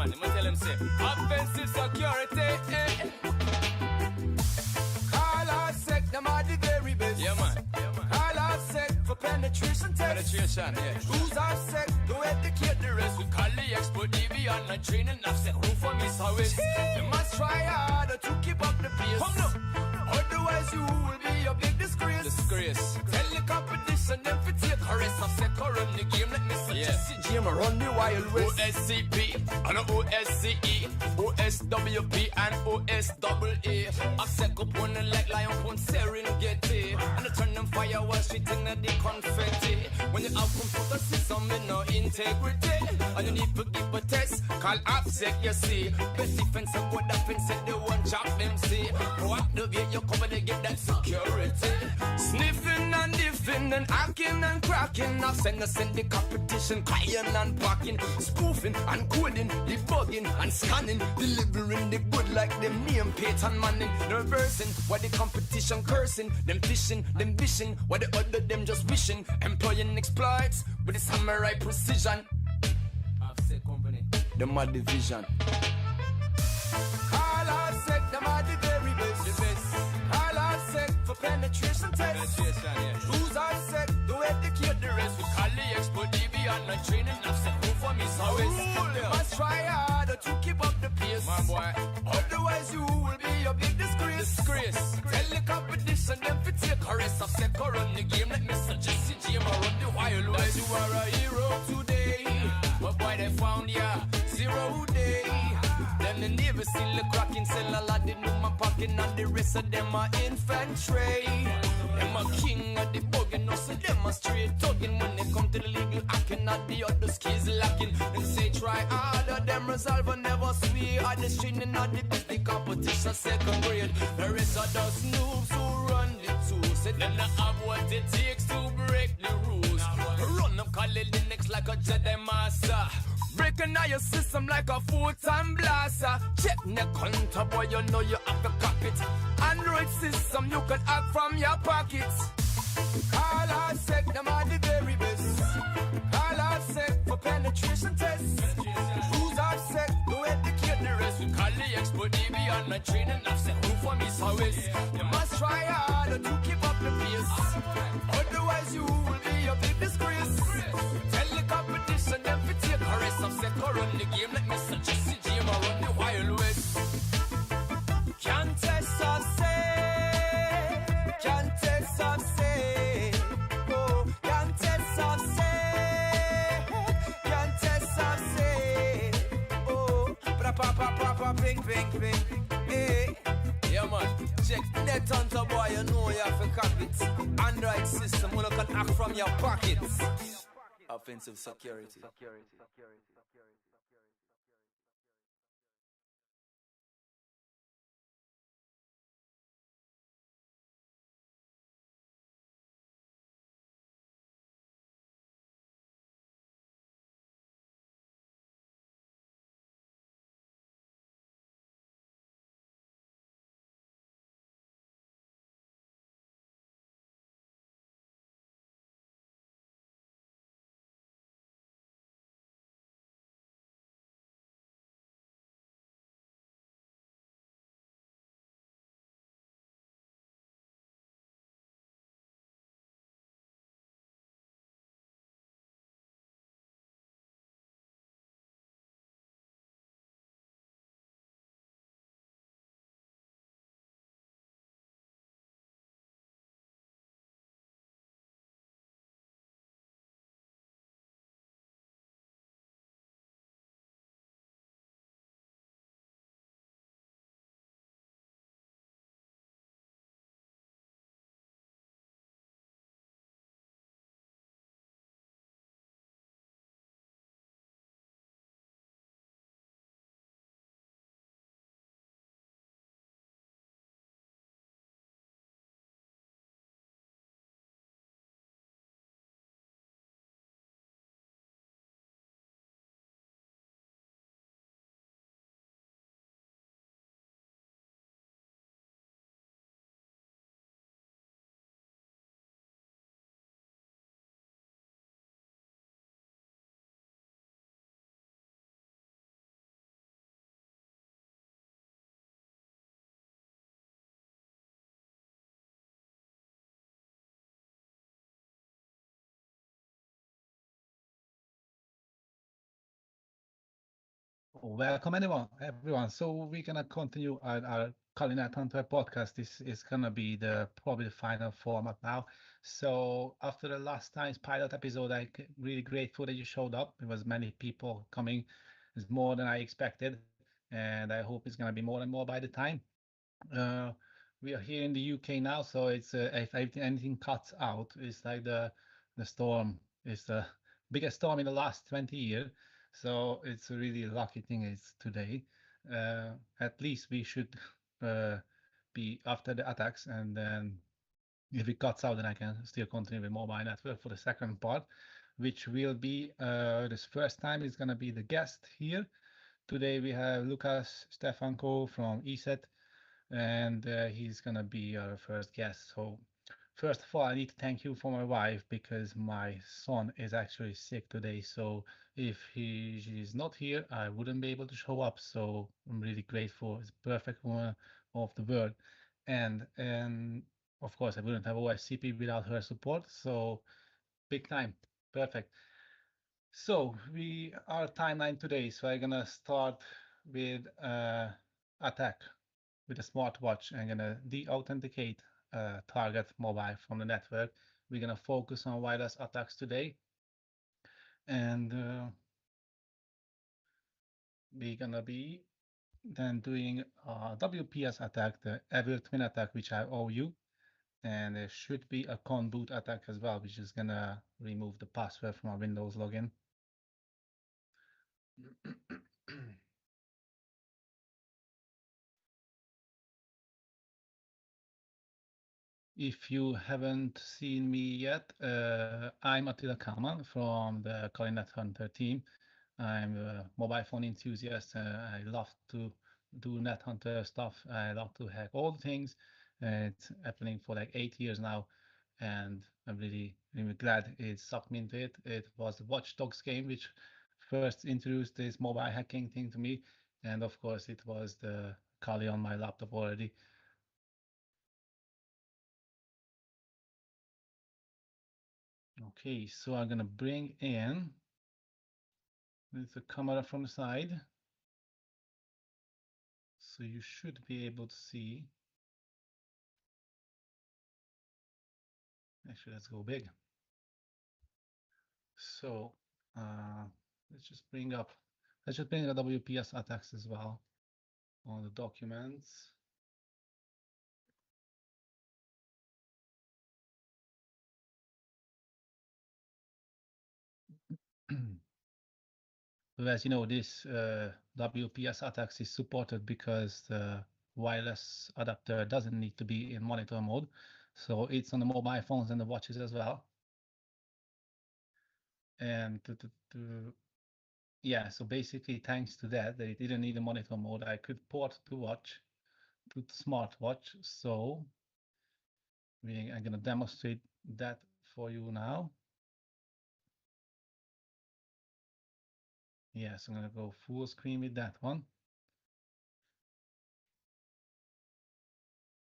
man. Let me tell him say, offensive security. Call OffSec, them are the very best. Yeah, man. Call OffSec for penetration test. Penetration, yeah. Who's OffSec? To educate the rest. We call the expert DV online training. OffSec, who for me service. You must try harder to keep up the pace. Come now. Otherwise you will be a big disgrace. Disgrace. Tell the competition them to take a rest. OffSec run the game. Let me suggest it. Jim run the Wild West. OSCP, and OSCE, OSWP, and OSAA. OffSec up on the like lion on Serengeti. And I turn them fire while shooting at the confetti. When you have computer system with no integrity, and you need to give a test, call OffSec, you see. Best defense of what offense said they won't chop them, see. Proactivate your cover, they get that security. Sniffing and diffing and hacking and cracking. Now send the competition, crying and packing. Spoofing and coding, debugging and scanning. Delivering the good like them name Peyton Manning. Reversing what the competition cursing. Them fishing, them wishing. What the other them just wishing. Employing exploits with the samurai precision. OffSec company. Them are division. Call OffSec, them are the very best. The best. Call OffSec for penetration test. Penetration, yeah. Who's OffSec? To educate the rest. We call the expert DV online training. OffSec, who for me service. You must try harder to keep up the pace. Man, boy. Otherwise you will be a big disgrace. Disgrace. Tell the competition them to take a rest. OffSec run the game. Let me suggest it. Jim run the Wild West. You are a hero today, but boy they found ya 0 day. Them the Navy seal the cracking, sell a lot in my pocket, and the rest of them are infantry. Them a king of the bugging, no so them a straight tugging. When they come to the legal acting, not the other skills lacking. Them say try harder, them resolve and never sweet. At the street and not the big competition second grade. The rest of those noobs who run the tools, say them not have what it takes to break the rules. Run up call it Linux like a Jedi master. Breaking out your system like a full-time blaster. Check NetHunter, boy, you know you have to cop it. Android system, you can hack from your pockets. Call OffSec, them are the very best. Call OffSec for penetration tests. Who's OffSec? To educate the rest. We call the expert DB online training. OffSec, who for me service. You must try harder to keep up the pace. Otherwise you will be a big disgrace. Tell the competition them to take a rest. OffSec run the game. Let me suggest it. Jim run the Wild West. Can't test OffSec. Can't test OffSec. Oh, can't test OffSec. Can't test OffSec. Oh, pra pa pa pa pa ping ping ping. Hey. Yeah man. Check NetHunter, boy, you know you have to copy it. Android system, you can hack from your pockets. Offensive security. Welcome, everyone. So we're gonna continue our Kali NetHunter podcast. This is gonna be the probably the final format now. So after the last time's pilot episode, really grateful that you showed up. There was many people coming. It's more than I expected, and I hope it's gonna be more and more by the time. Uh, we are here in the UK now, so it's if anything cuts out, it's like the storm is the biggest storm in the last 20 years. So it's a really lucky thing it's today. At least we should uh, be after the attacks, and then if it cuts out, then I can still continue with mobile network for the second part, which will be this first time is gonna be the guest here. Today we have Lukas Stefanko from ESET, and he's gonna be our first guest. So first of all, I need to thank you for my wife because my son is actually sick today. So if she's not here, I wouldn't be able to show up. So I'm really grateful. It's a perfect woman of the world, and of course I wouldn't have OSCP without her support. So big time, perfect. So we our timeline today. So I'm gonna start with attack with a smartwatch. I'm gonna de-authenticate target mobile from the network. We're gonna focus on wireless attacks today, and we're gonna be then doing a WPS attack, the Evil Twin attack, which I owe you, and there should be a con boot attack as well, which is gonna remove the password from our Windows login. If you haven't seen me yet, I'm Attila Kaman from the Kali NetHunter team. I'm a mobile phone enthusiast. I love to do NetHunter stuff. I love to hack all the things. It's happening for like 8 years now, and I'm really glad it sucked me into it. It was the Watch Dogs game which first introduced this mobile hacking thing to me, and of course it was the Kali on my laptop already. Okay, so I'm gonna bring in with the camera from the side. So you should be able to see. Actually, let's go big. So uh, let's just bring up, let's just bring the WPS attacks as well on the documents. But as you know, this WPS attacks is supported because the wireless adapter doesn't need to be in monitor mode. So it's on the mobile phones and the watches as well. And yeah, so basically thanks to that, they didn't need a monitor mode. I could port the watch to the smartwatch. So I'm gonna demonstrate that for you now. Yes, I'm gonna go full screen with that one.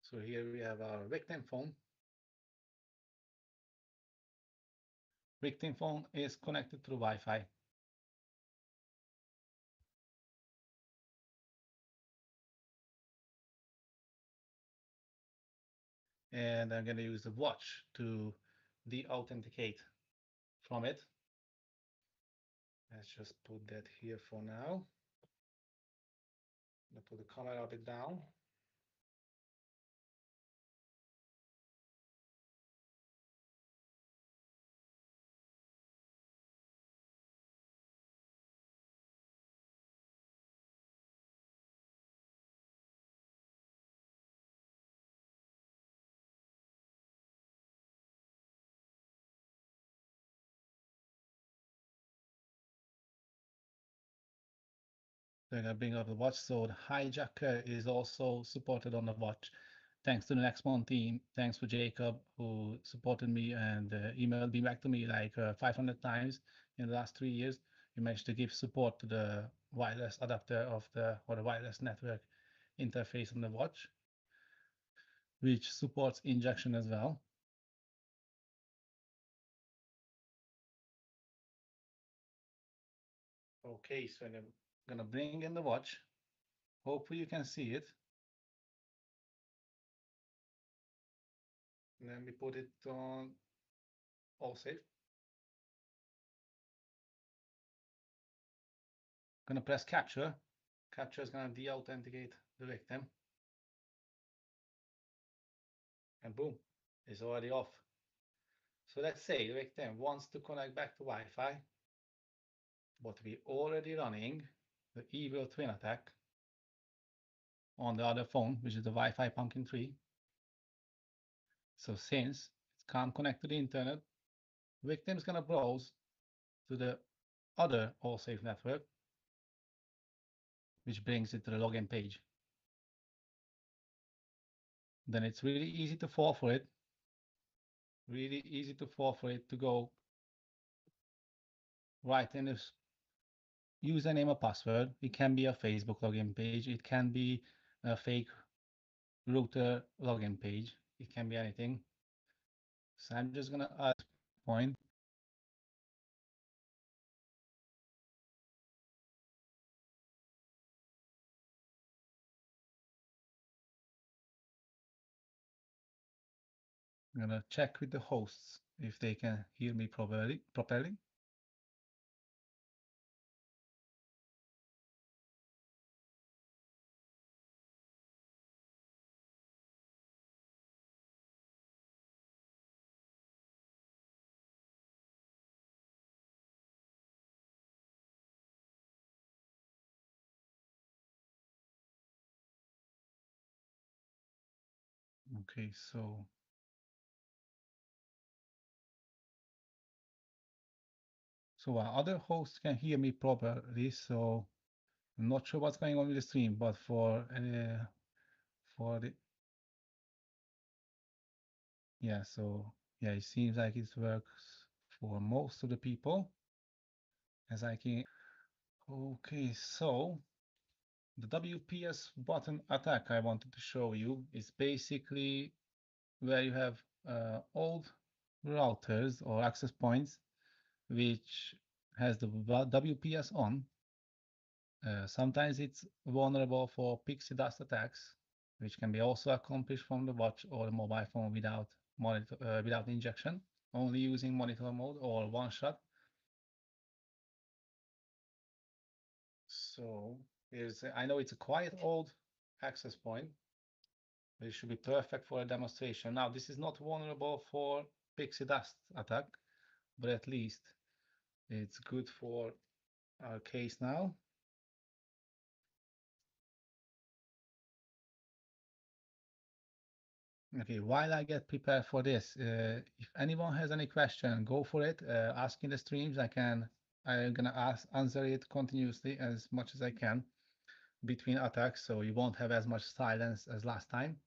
So here we have our victim phone. Victim phone is connected to the Wi-Fi. And I'm gonna use the watch to de-authenticate from it. Let's just put that here for now. I'm gonna put the camera a bit down. So I'm gonna bring up the watch. So the hijacker is also supported on the watch. Thanks to the Nextmon team. Thanks for Jacob who supported me and emailed me back to me like 500 times in the last 3 years. We managed to give support to the wireless adapter of the or the wireless network interface on the watch, which supports injection as well. Okay, so Gonna bring in the watch. Hopefully you can see it. Let me put it on all safe. Gonna press capture. Capture is gonna de-authenticate the victim. And boom, it's already off. So let's say the victim wants to connect back to Wi-Fi, but we already running the evil twin attack on the other phone, which is the Wi-Fi Pumpkin 3. So since it can't connect to the internet, victim's gonna browse to the other all-safe network, which brings it to the login page. Then it's really easy to fall for it. Really easy to fall for it to go right in this username or password. It can be a Facebook login page. It can be a fake router login page. It can be anything. So I'm just gonna add this point. I'm gonna check with the hosts if they can hear me properly. Okay, so other hosts can hear me properly, so I'm not sure what's going on with the stream, but for the yeah, so yeah, it seems like it works for most of the people as I can. Okay, so the WPS button attack I wanted to show you is basically where you have old routers or access points which has the WPS on. Sometimes it's vulnerable for pixie dust attacks, which can be also accomplished from the watch or the mobile phone without without injection, only using monitor mode or one shot. So I know it's a quite old access point, but it should be perfect for a demonstration. Now, this is not vulnerable for pixie dust attack, but at least it's good for our case now. Okay, while I get prepared for this, if anyone has any question, go for it. Ask in the streams. I'm gonna answer it continuously as much as I can between attacks, so you won't have as much silence as last time.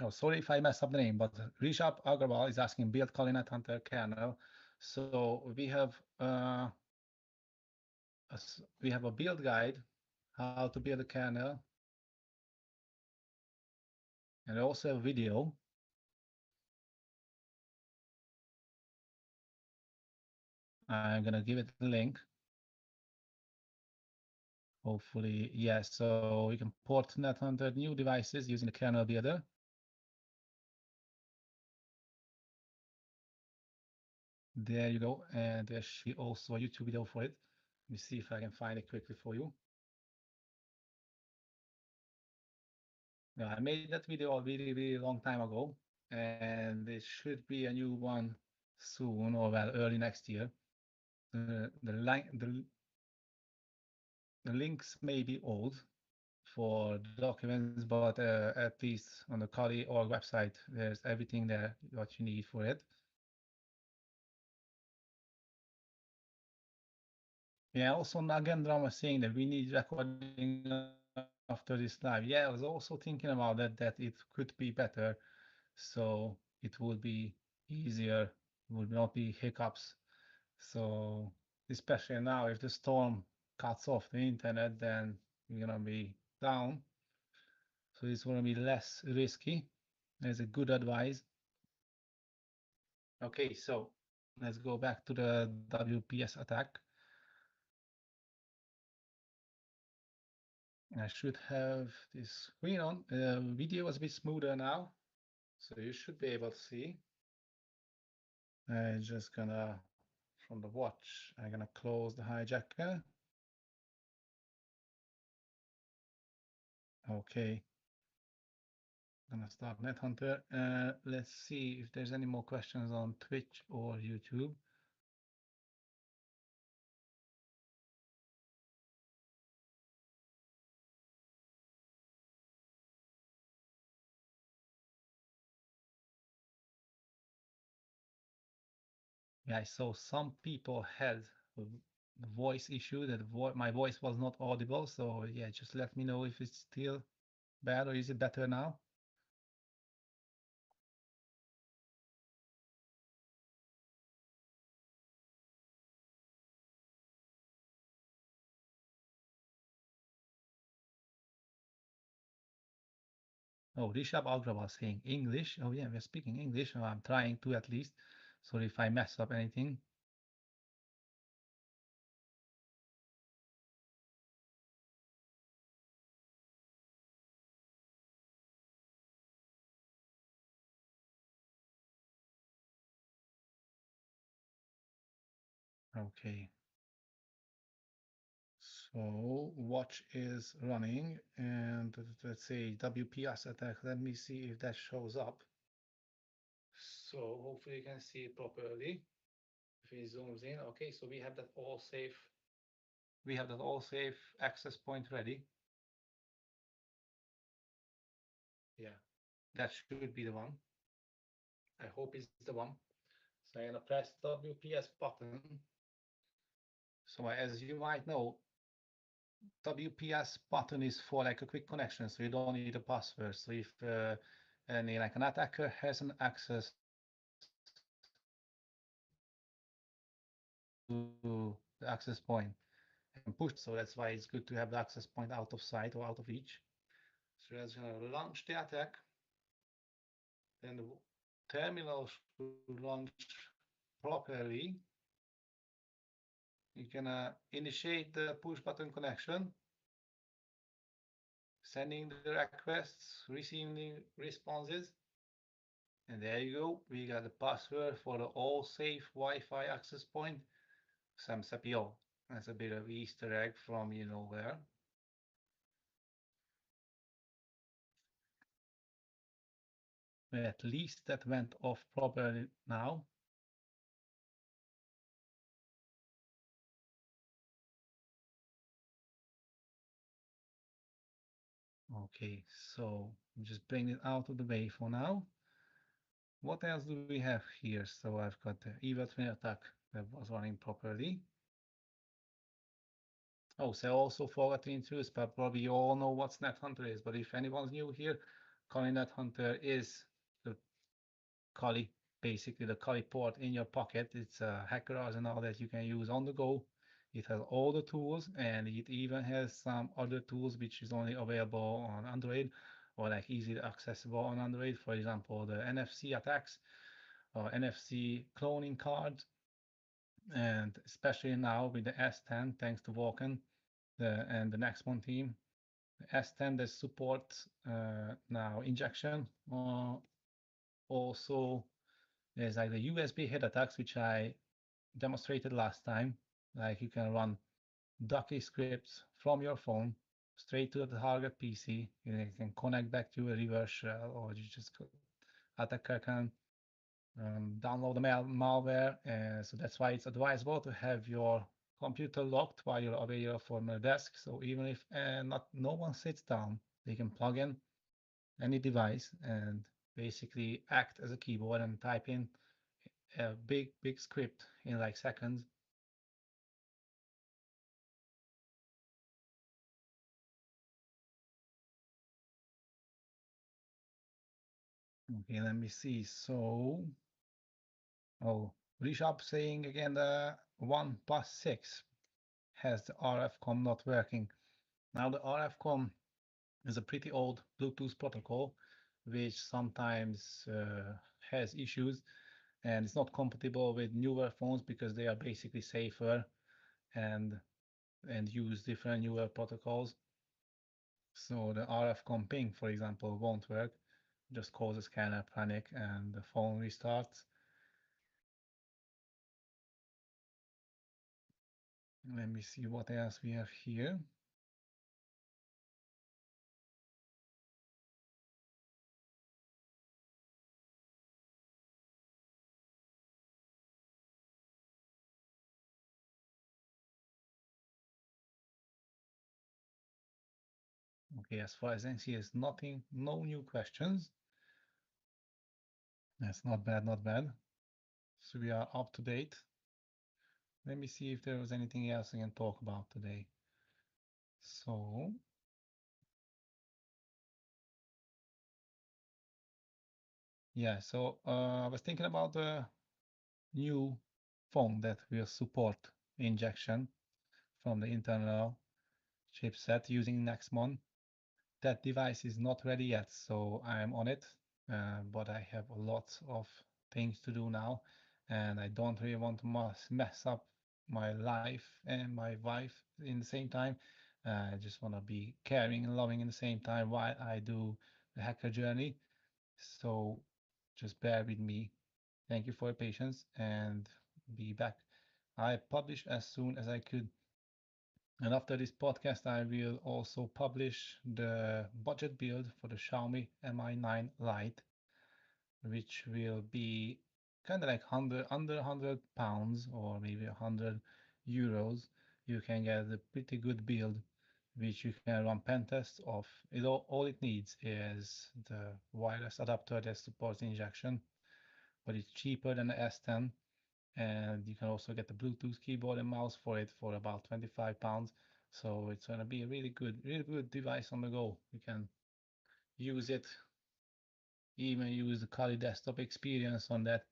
Oh, sorry if I messed up the name, but Rishabh Agarwal is asking build Kali NetHunter kernel. So we have a build guide how to build a kernel, and also a video. I'm gonna give it a link. Hopefully, yes. So you can port NetHunter new devices using the kernel builder. There you go. And there's also a YouTube video for it. Let me see if I can find it quickly for you. Yeah, I made that video a really, really long time ago, and there should be a new one soon, or well, early next year. The links may be old for documents, but at least on the Kali org website, there's everything there what you need for it. Yeah, also Nagendra was saying that we need recording after this live. Yeah, I was also thinking about that it could be better, so it would be easier, would not be hiccups. So especially now, if the storm cuts off the internet, then you're gonna be down. So it's gonna be less risky. There's a good advice. Okay, so let's go back to the WPS attack. I should have this screen on. Video is a bit smoother now, so you should be able to see. I'm just gonna, from the watch, I'm gonna close the hijacker. Okay, gonna start NetHunter. Let's see if there's any more questions on Twitch or YouTube. Yeah, I saw some people had the voice issue that my voice was not audible. So yeah, just let me know if it's still bad or is it better now? Oh, Rishab Agra was saying English. Oh yeah, we're speaking English. Oh, I'm trying to at least. Sorry if I mess up anything. Okay. So watch is running and let's say WPS attack. Let me see if that shows up. So hopefully you can see it properly. If it zooms in, okay, so we have that all safe. We have that all safe access point ready. Yeah, that should be the one. I hope it's the one. So I'm gonna press WPS button. So as you might know, WPS button is for like a quick connection, so you don't need a password. So if any like an attacker has an access to the access point and push, so that's why it's good to have the access point out of sight or out of reach. So that's gonna launch the attack. Then the terminal should launch properly. You can initiate the push button connection, sending the requests, receiving responses. And there you go. We got the password for the all safe Wi-Fi access point, SAMSAPIO. That's a bit of Easter egg from you know where. At least that went off properly now. Okay, so just bring it out of the way for now. What else do we have here? So I've got the evil twin attack that was running properly. Oh, so I also forgot to introduce, but probably you all know what NetHunter is. But if anyone's new here, Kali NetHunter is the Kali, basically the Kali port in your pocket. It's a hacker arsenal that you can use on the go. It has all the tools, and it even has some other tools which is only available on Android or like easily accessible on Android. For example, the NFC attacks or NFC cloning cards, and especially now with the S10, thanks to Vulkan and the next one team, the S10 that supports now injection. Also, there's like the USB hit attacks, which I demonstrated last time. Like you can run Ducky scripts from your phone straight to the target PC. You can connect back to a reverse shell, or you just attacker can download the malware. So that's why it's advisable to have your computer locked while you're away from the desk. So even if no one sits down, they can plug in any device and basically act as a keyboard and type in a big script in like seconds. Okay, let me see. So, oh, Rishab saying again the 1+6 has the RF-COM not working. Now the RF-COM is a pretty old Bluetooth protocol, which sometimes has issues. and it's not compatible with newer phones because they are basically safer and use different newer protocols. So the RF comping, for example, won't work, just causes scanner panic and the phone restarts. Let me see what else we have here. Okay, as far as I see, there's nothing, no new questions. That's not bad, not bad. So we are up to date. Let me see if there was anything else I can talk about today. So, yeah, so I was thinking about the new phone that will support injection from the internal chipset using next month. That device is not ready yet, so I'm on it, but I have a lot of things to do now, and I don't really want to mess up my life and my wife in the same time. I just want to be caring and loving in the same time while I do the hacker journey. So just bear with me. Thank you for your patience and be back. I publish as soon as I could. And after this podcast, I will also publish the budget build for the Xiaomi Mi 9 Lite, which will be kind of like under £100 or maybe €100. You can get a pretty good build, which you can run pen tests of. All it needs is the wireless adapter that supports injection, but it's cheaper than the S10, and you can also get the Bluetooth keyboard and mouse for it for about £25. So it's going to be a really good device on the go. You can use it, even use the Kali desktop experience on that,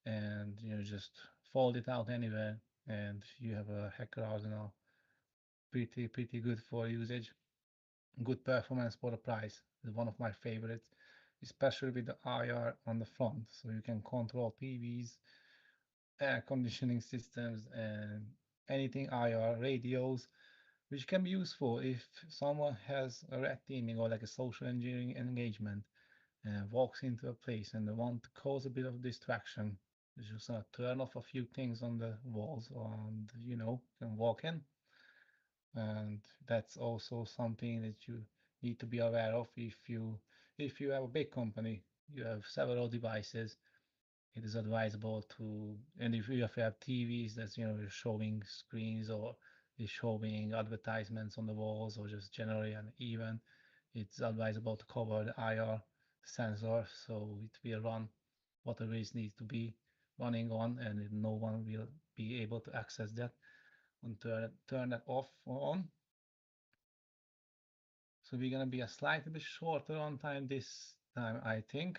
and just fold it out anywhere, and you have a hacker arsenal. Pretty good for usage. Good performance for the price. It's one of my favorites, especially with the IR on the front, so you can control TVs, air conditioning systems, and anything IR, radios, which can be useful if someone has a red teaming or like a social engineering engagement and walks into a place and they want to cause a bit of distraction. Just turn off a few things on the walls and can walk in. And that's also something that you need to be aware of if you have a big company, you have several devices. It is advisable to, and if you have TVs that's showing screens or is showing advertisements on the walls or just generally an event, it's advisable to cover the IR sensor so it will run whatever it needs to be running on, and no one will be able to access that and turn that off or on. So we're gonna be a slightly bit shorter on time this time, I think.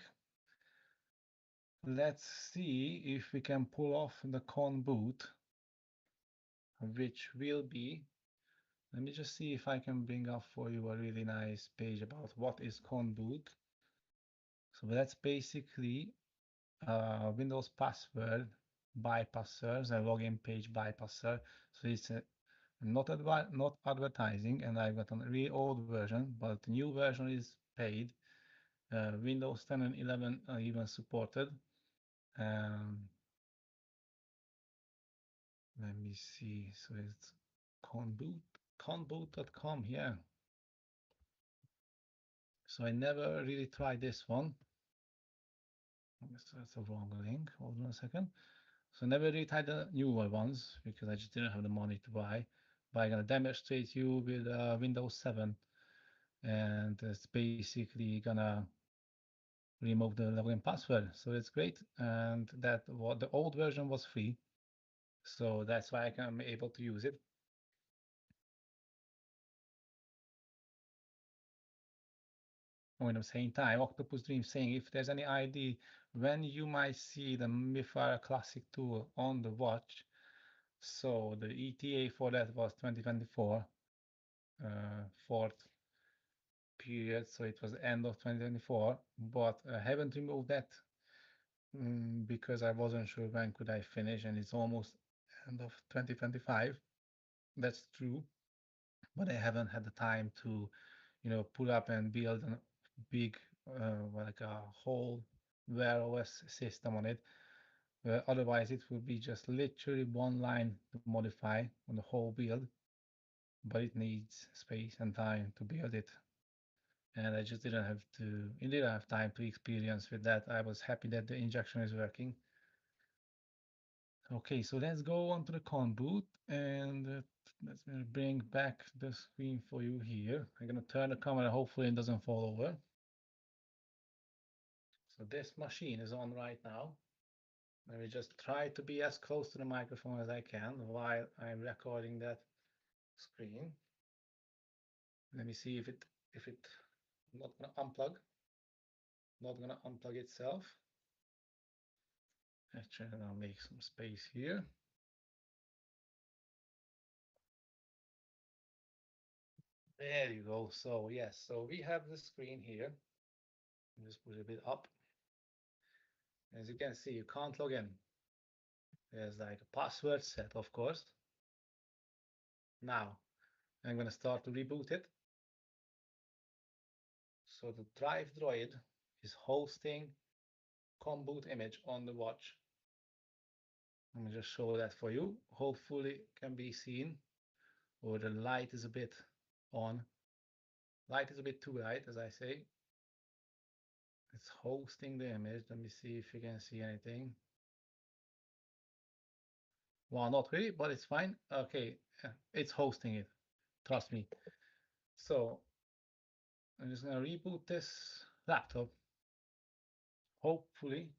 Let's see if we can pull off the con boot, which will be, let me just see if I can bring up for you a really nice page about what is con boot. So that's basically Windows password bypasser, a login page bypasser. So it's not advertising, and I've got a really old version, but the new version is paid. Windows 10 and 11 are even supported. Let me see. So it's conboot.com here. So I never really tried this one. That's a wrong link. Hold on a second. So I never really tried the newer ones because I just didn't have the money to buy. But I'm gonna demonstrate you with Windows 7, and it's basically gonna remove the login password. So it's great, and that what the old version was free, so that's why I am able to use it. Oh, in the same time, Octopus Dream saying if there's any ID when you might see the Mifara Classic tool on the watch. So the ETA for that was 2024, fourth period, so it was end of 2024, but I haven't removed that because I wasn't sure when could I finish, and it's almost end of 2025. That's true, but I haven't had the time to, pull up and build a big, like a whole Wear OS system on it. Otherwise, it would be just literally one line to modify on the whole build, but it needs space and time to build it. And I just didn't have time to experience with that. I was happy that the injection is working. Okay, so let's go on to the con boot and let's bring back the screen for you here. I'm gonna turn the camera, hopefully it doesn't fall over. So this machine is on right now. Let me just try to be as close to the microphone as I can while I'm recording that screen. Let me see if it not gonna unplug itself. Actually, I'll make some space here. There you go. So yes, so we have the screen here. Just put it a bit up. As you can see, you can't log in. There's like a password set, of course. Now, I'm gonna start to reboot it. So the Drive Droid is hosting com boot image on the watch. Let me just show that for you. Hopefully it can be seen, or the light is a bit on. Light is a bit too light, as I say. It's hosting the image. Let me see if you can see anything. Well, not really, but it's fine. Okay, it's hosting it. Trust me. So I'm just gonna reboot this laptop. Hopefully,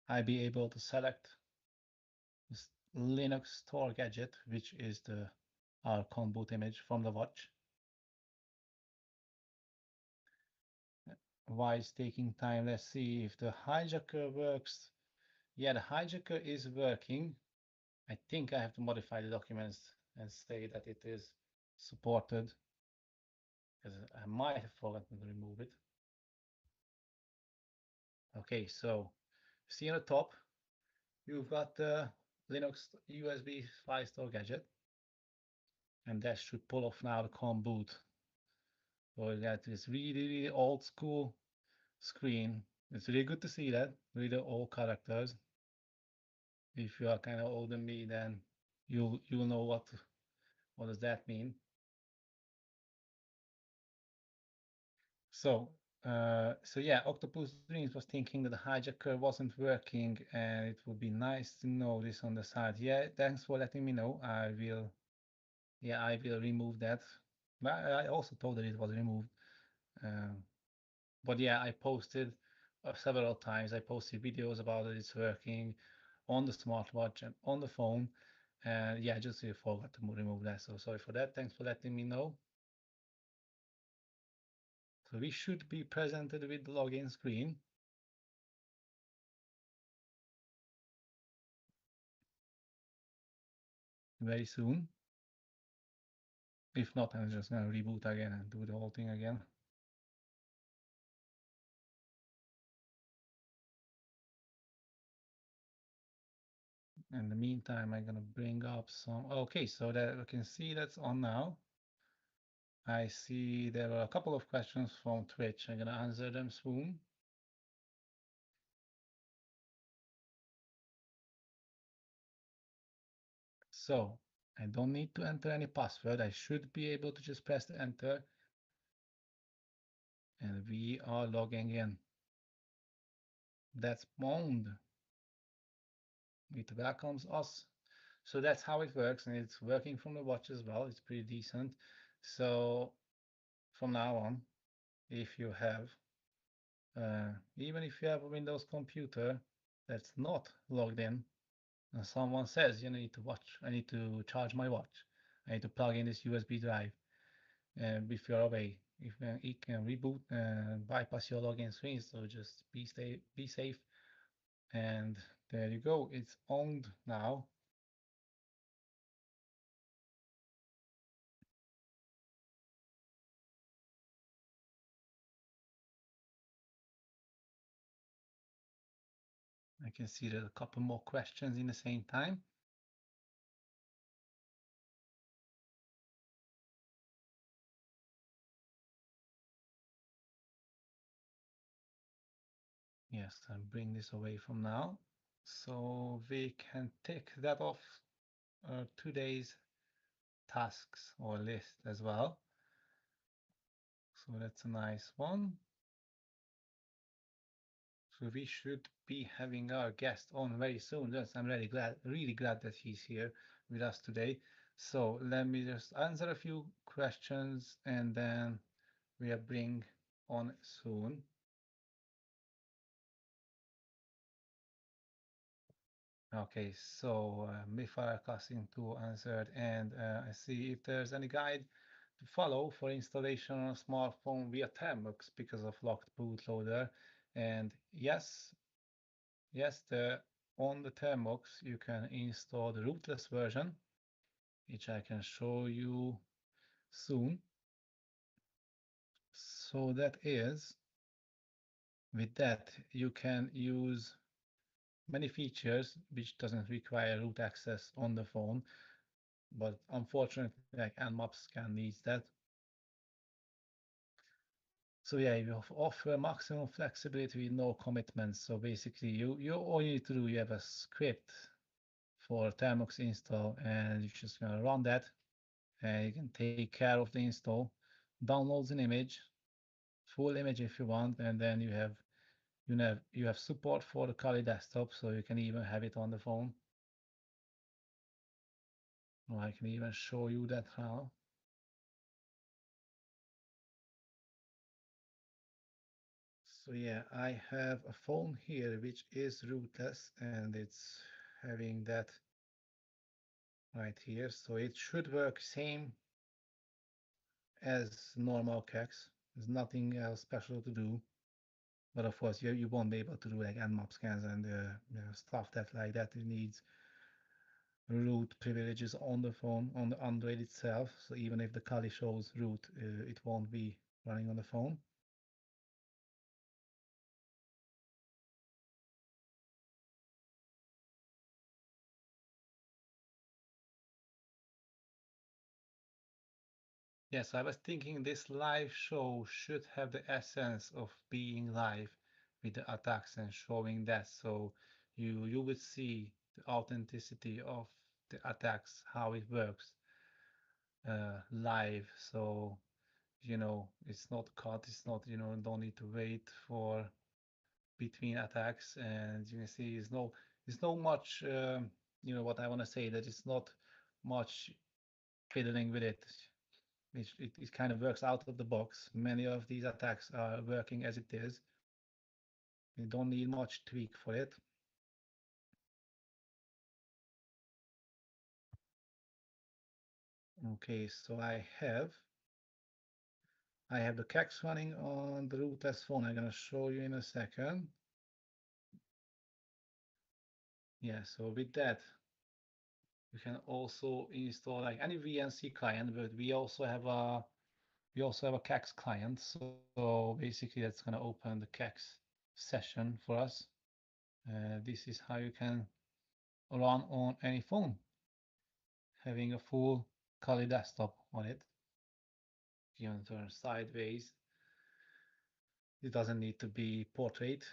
I'll be able to select this Linux store gadget, which is the our com boot image from the watch. Why it's taking time? Let's see if the hijacker works. Yeah, the hijacker is working. I think I have to modify the documents and say that it is supported, because I might have forgotten to remove it. Okay, so see on the top, you've got the Linux USB file store gadget, and that should pull off now the com boot. So that is really old school screen. It's really good to see that, really old characters. If you are kind of older than me, then you'll know what does that mean. So yeah, Octopus Dreams was thinking that the hijacker wasn't working, and it would be nice to know this on the side. Yeah, thanks for letting me know. I will remove that. But I also told that it was removed. But yeah, I posted several times. I posted videos about it. It's working on the smartwatch and on the phone. And yeah, I just forgot to remove that. So sorry for that. Thanks for letting me know. So we should be presented with the login screen. Very soon. If not, I'm just gonna reboot again and do the whole thing again. In the meantime, I'm gonna bring up some. Okay, so that you can see that's on now. I see there are a couple of questions from Twitch. I'm gonna answer them soon. So I don't need to enter any password. I should be able to just press the enter. And we are logging in. That's Bond. It welcomes us. So that's how it works, and it's working from the watch as well. It's pretty decent. So from now on, if you have, even if you have a Windows computer that's not logged in, and someone says you need to watch, I need to charge my watch, I need to plug in this USB drive, and if you're away, if it can reboot and bypass your login screen. So just be safe, and there you go. It's owned now. I can see there's a couple more questions in the same time. Yes, I'll bring this away from now. So we can tick that off today's tasks or list as well. So that's a nice one. So we should be having our guest on very soon. Yes, I'm really glad that he's here with us today. So let me just answer a few questions and then we'll bring on soon. Okay, so Mifara Casting 2 answered, and I see if there's any guide to follow for installation on a smartphone via Termux because of locked bootloader. And yes, on the Termux you can install the rootless version, which I can show you soon. So that is, with that you can use many features which doesn't require root access on the phone, but unfortunately like Nmap scan needs that. So yeah, you offer maximum flexibility with no commitments. So basically you all you need to do, you have a script for Termux install and you're just gonna run that and you can take care of the install, downloads an image, full image if you want, and then you have support for the Kali desktop, so you can even have it on the phone. Or I can even show you that now. So yeah, I have a phone here which is rootless and it's having that right here. So it should work same as normal CACs. There's nothing else special to do. But of course, you won't be able to do like nmap scans and stuff that like that. It needs root privileges on the phone, on the Android itself. So even if the Kali shows root, it won't be running on the phone. Yes, I was thinking this live show should have the essence of being live with the attacks and showing that. So you would see the authenticity of the attacks, how it works live. So it's not cut, it's not don't need to wait for between attacks, and you can see it's no much what I want to say, that it's not much fiddling with it. It kind of works out of the box. Many of these attacks are working as it is. You don't need much tweak for it. Okay, so I have the CACs running on the rootless phone. I'm gonna show you in a second. Yeah, so with that, you can also install like any VNC client, but we also have a CACs client. So basically, that's gonna open the CACs session for us. This is how you can run on any phone, having a full Kali desktop on it. You can turn sideways. It doesn't need to be portrait.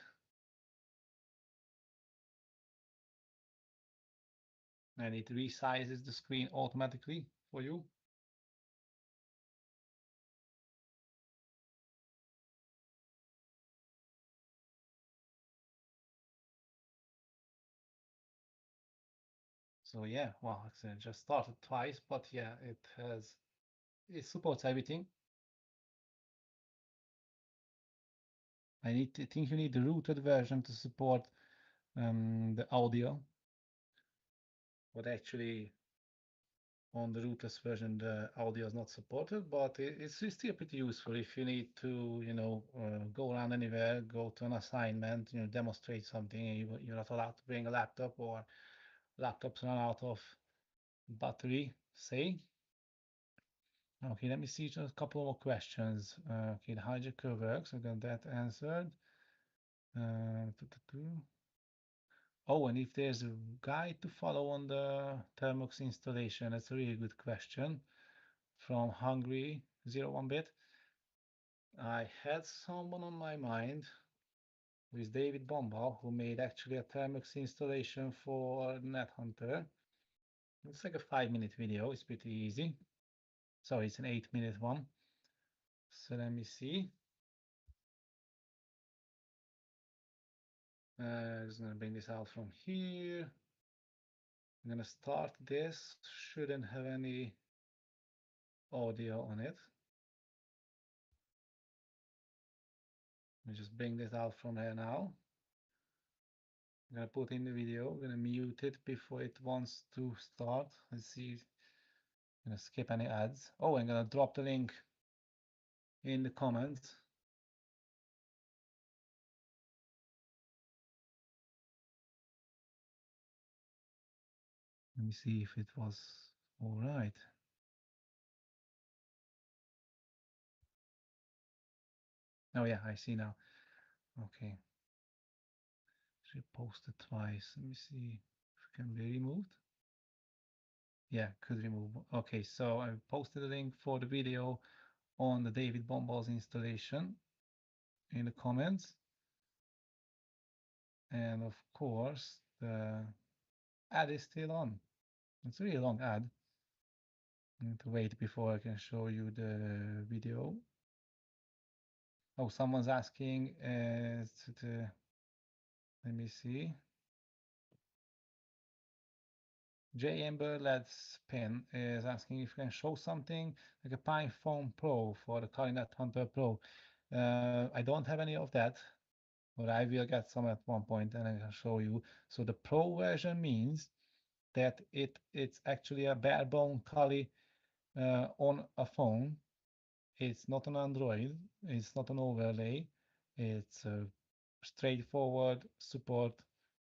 And it resizes the screen automatically for you. So yeah, well, actually, I just started twice, but yeah, it supports everything. Think you need the rooted version to support the audio, but actually on the rootless version the audio is not supported, but it's still pretty useful if you need to go around anywhere, go to an assignment, demonstrate something, and you're not allowed to bring a laptop, or laptops run out of battery, say. Okay, let me see just a couple more questions. Okay, the hijacker works. I got that answered. Oh, and if there's a guide to follow on the Thermux installation, that's a really good question from Hungry 01bit. I had someone on my mind with David Bombal, who made actually a Thermux installation for NetHunter. It's like a 5-minute video. It's pretty easy. Sorry, it's an 8-minute one. So let me see. I'm just gonna bring this out from here. I'm gonna start this. Shouldn't have any audio on it. Let me just bring this out from here now. I'm gonna put in the video. I'm gonna mute it before it wants to start. Let's see. I'm gonna skip any ads. Oh, I'm gonna drop the link in the comments. Let me see if it was all right. Oh yeah, I see now. Okay. Should post it twice. Let me see if it can be removed. Yeah, could remove. Okay, so I posted a link for the video on the David Bombal's installation in the comments. And of course, the ad is still on. It's a really long ad. I need to wait before I can show you the video. Oh, someone's asking, let me see. J. Amber Let's Pin is asking if you can show something like a Pine Phone Pro for the Kali NetHunter Pro. I don't have any of that, but I will get some at one point and I can show you. So the Pro version means that it's actually a bare bone Kali on a phone. It's not an Android. It's not an overlay. It's a straightforward support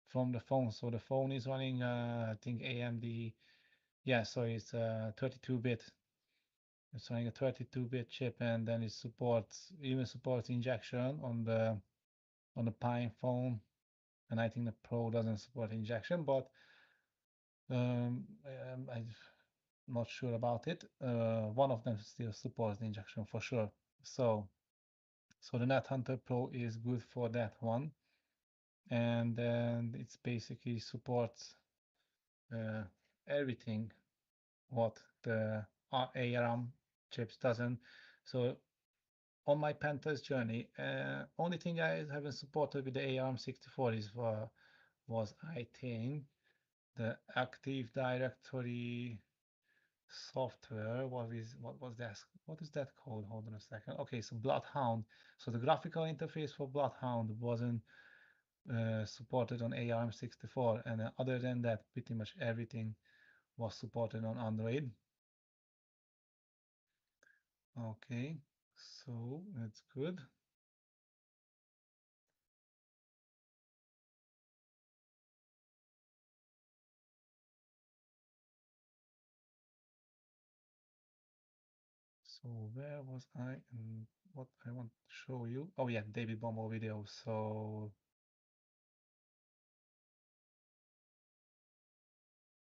from the phone. So the phone is running, I think AMD. Yeah, so it's a 32-bit. It's running a 32-bit chip, and then it even supports injection on the Pine phone. And I think the Pro doesn't support injection, but I'm not sure about it. One of them still supports the injection for sure. So the NetHunter Pro is good for that one, and then it's basically supports everything what the ARM chips doesn't. So on my pen test journey, only thing I haven't supported with the ARM64 was I think the Active Directory software. What was that? What is that called? Hold on a second. Okay, so Bloodhound. So the graphical interface for Bloodhound wasn't supported on ARM64, and other than that, pretty much everything was supported on Android. Okay, so that's good. So where was I and what I want to show you? Oh yeah, David Bombal video. So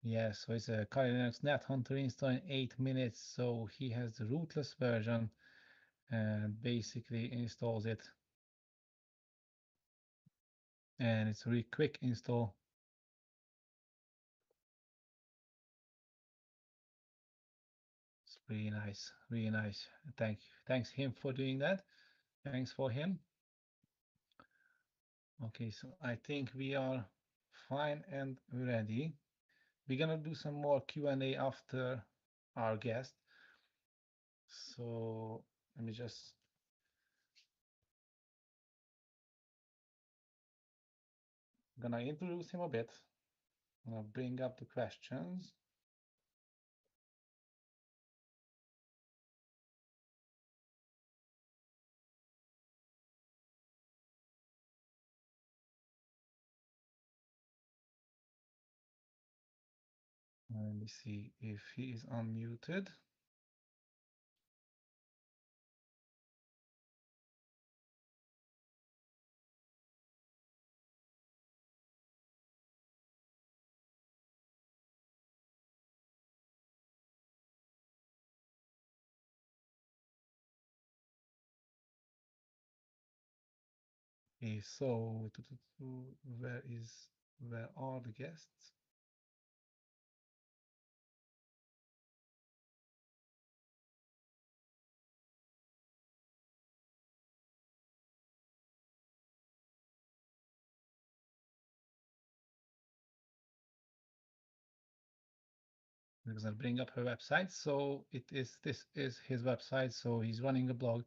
yeah, so it's a Kali Linux NetHunter install in 8 minutes. So he has the rootless version and basically installs it. And it's a really quick install. It's really nice, really nice. Thanks him for doing that. Thanks for him. Okay, so I think we are fine and ready. We're gonna do some more Q&A after our guest. So let me just gonna introduce him a bit. I'm gonna bring up the questions. Let me see if he is unmuted. Okay, so where are the guests? Because I'll bring up her website. So this is his website. So he's running a blog.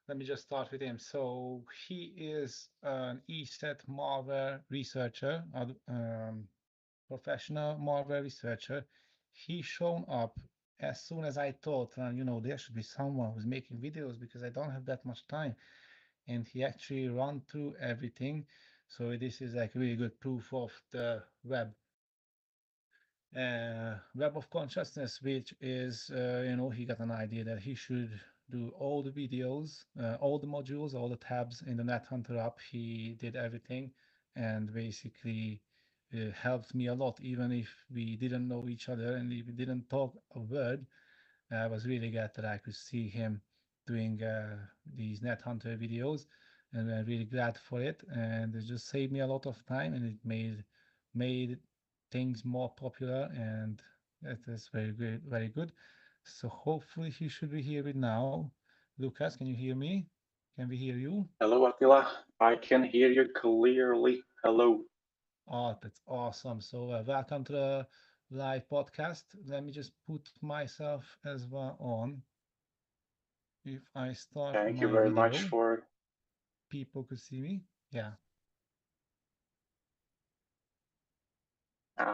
Let me just start with him. So he is an ESET malware researcher, professional malware researcher. He shown up as soon as I thought, there should be someone who's making videos because I don't have that much time. And he actually run through everything. So this is like really good proof of the web of consciousness, which is, he got an idea that he should do all the videos, all the modules, all the tabs in the NetHunter app. He did everything and basically helped me a lot, even if we didn't know each other and if we didn't talk a word. I was really glad that I could see him doing these NetHunter videos, and I'm really glad for it. And it just saved me a lot of time, and it made things more popular, and that is very good, very good. So hopefully he should be here with now. Lucas, can you hear me? Can we hear you? Hello, Attila. I can hear you clearly. Hello. Oh, that's awesome. So welcome to the live podcast. Let me just put myself as well on. If I start Thank you my very much video, for. people could see me. Yeah.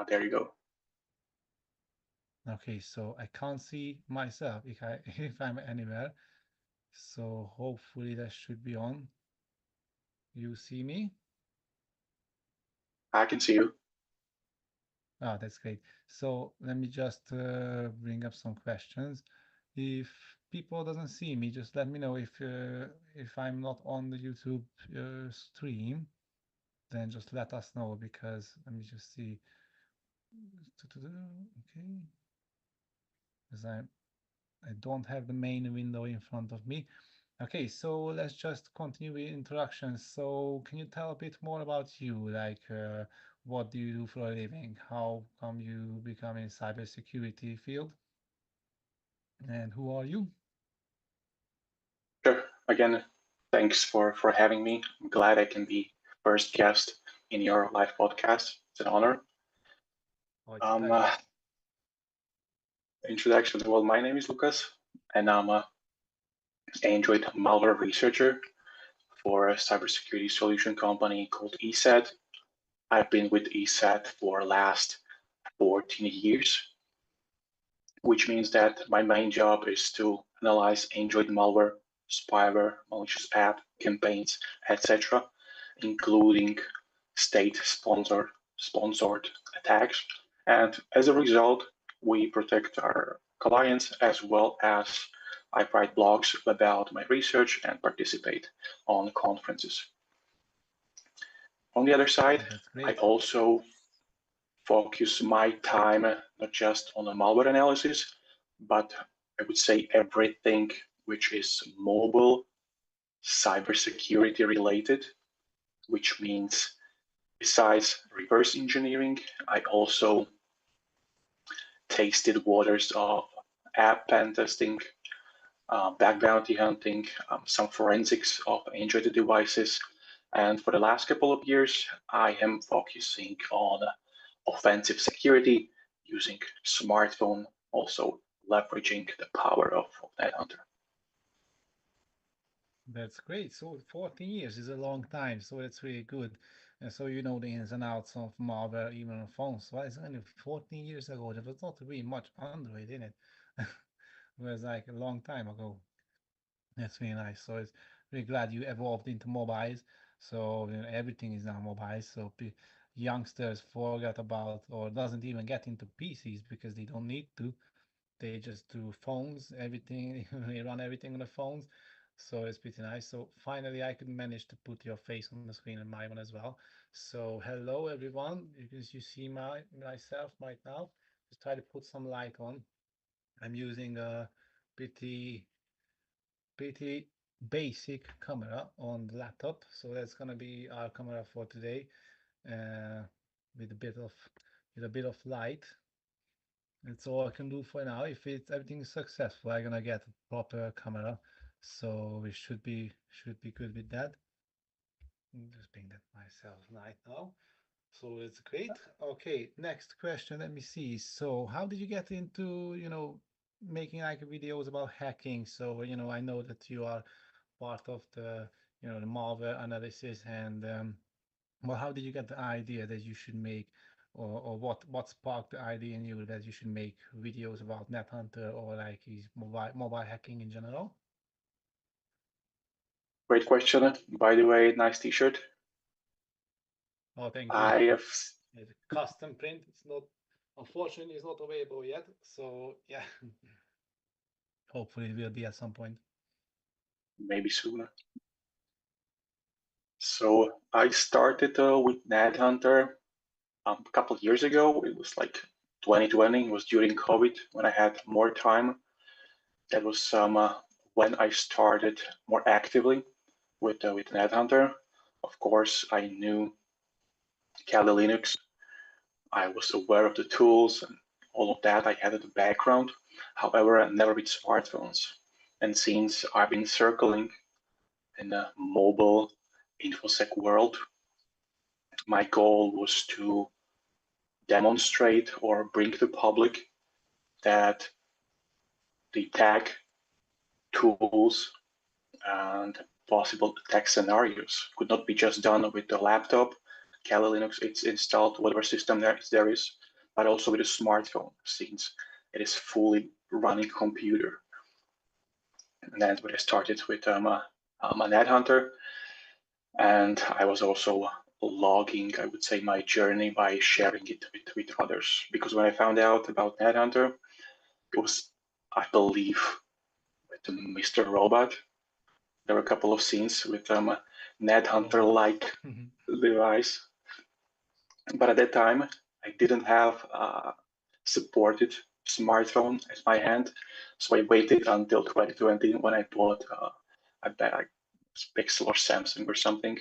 There you go. Okay, so I can't see myself if I if I'm anywhere. So hopefully that should be on. You see me? I can see you. Oh, that's great. So let me just bring up some questions. If people doesn't see me, just let me know if I'm not on the YouTube stream, then just let us know because let me just see. Okay, because I don't have the main window in front of me. Okay, so let's just continue with introductions. So can you tell a bit more about you? Like, what do you do for a living? How come you become in cybersecurity field? And who are you? Sure. Again, thanks for having me. I'm glad I can be first guest in your live podcast. It's an honor. Oh, it's a pleasure. Introduction. Well, my name is Lukas, and I'm a Android malware researcher for a cybersecurity solution company called ESET. I've been with ESET for last 14 years, which means that my main job is to analyze Android malware, spyware, malicious app, campaigns, etc., including state-sponsored attacks. And as a result, we protect our clients as well as I write blogs about my research and participate on conferences. On the other side, Oh, that's I great. also focus my time not just on the malware analysis, but I would say everything which is mobile, cybersecurity related, which means besides reverse engineering, I also tasted waters of app pen testing, back bounty hunting, some forensics of Android devices. And for the last couple of years, I am focusing on offensive security using smartphone, also leveraging the power of NetHunter. That's great. So 14 years is a long time, so that's really good. And so you know the ins and outs of malware even on phones. So it's only 14 years ago. There was not really much Android in it. It was like a long time ago. That's really nice. So it's really glad you evolved into mobiles. So everything is now mobile. So youngsters forget about or doesn't even get into PCs because they don't need to. They just do phones, everything. They run everything on the phones. So it's pretty nice. So finally, I could manage to put your face on the screen and my one as well. So hello everyone. You see myself right now. Just try to put some light on. I'm using a pretty basic camera on the laptop. So that's gonna be our camera for today, uh, with a bit of light. That's all I can do for now. If everything is successful, I'm gonna get a proper camera, so we should be good with that. Just being that myself right now. So it's great. Okay, next question. Let me see. So how did you get into, making like videos about hacking? So, I know that you are part of the malware analysis and well, how did you get the idea that you should make or what sparked the idea in you that you should make videos about NetHunter or like his mobile hacking in general? Great question. By the way, nice T-shirt. Oh, thank you. I have It's a custom print. It's not, unfortunately, it's not available yet. So yeah, hopefully it will be at some point. maybe sooner. So I started with NetHunter a couple of years ago. It was like 2020. It was during COVID when I had more time. That was when I started more actively with NetHunter. Of course, I knew Kali Linux. I was aware of the tools and all of that. I had in the background. However, never with smartphones. And since I've been circling in the mobile InfoSec world, my goal was to demonstrate or bring to the public that the tech tools and possible attack scenarios could not be just done with the laptop, Kali Linux, it's installed, whatever system there is, but also with a smartphone, since it is fully running computer. And that's what I started with a NetHunter. And I was also logging, I would say, my journey by sharing it with others. Because when I found out about NetHunter, it was, I believe, with Mr. Robot. There were a couple of scenes with a NetHunter-like device. But at that time, I didn't have a supported smartphone at my hand. So I waited until 2020 when I bought a Pixel or Samsung or something.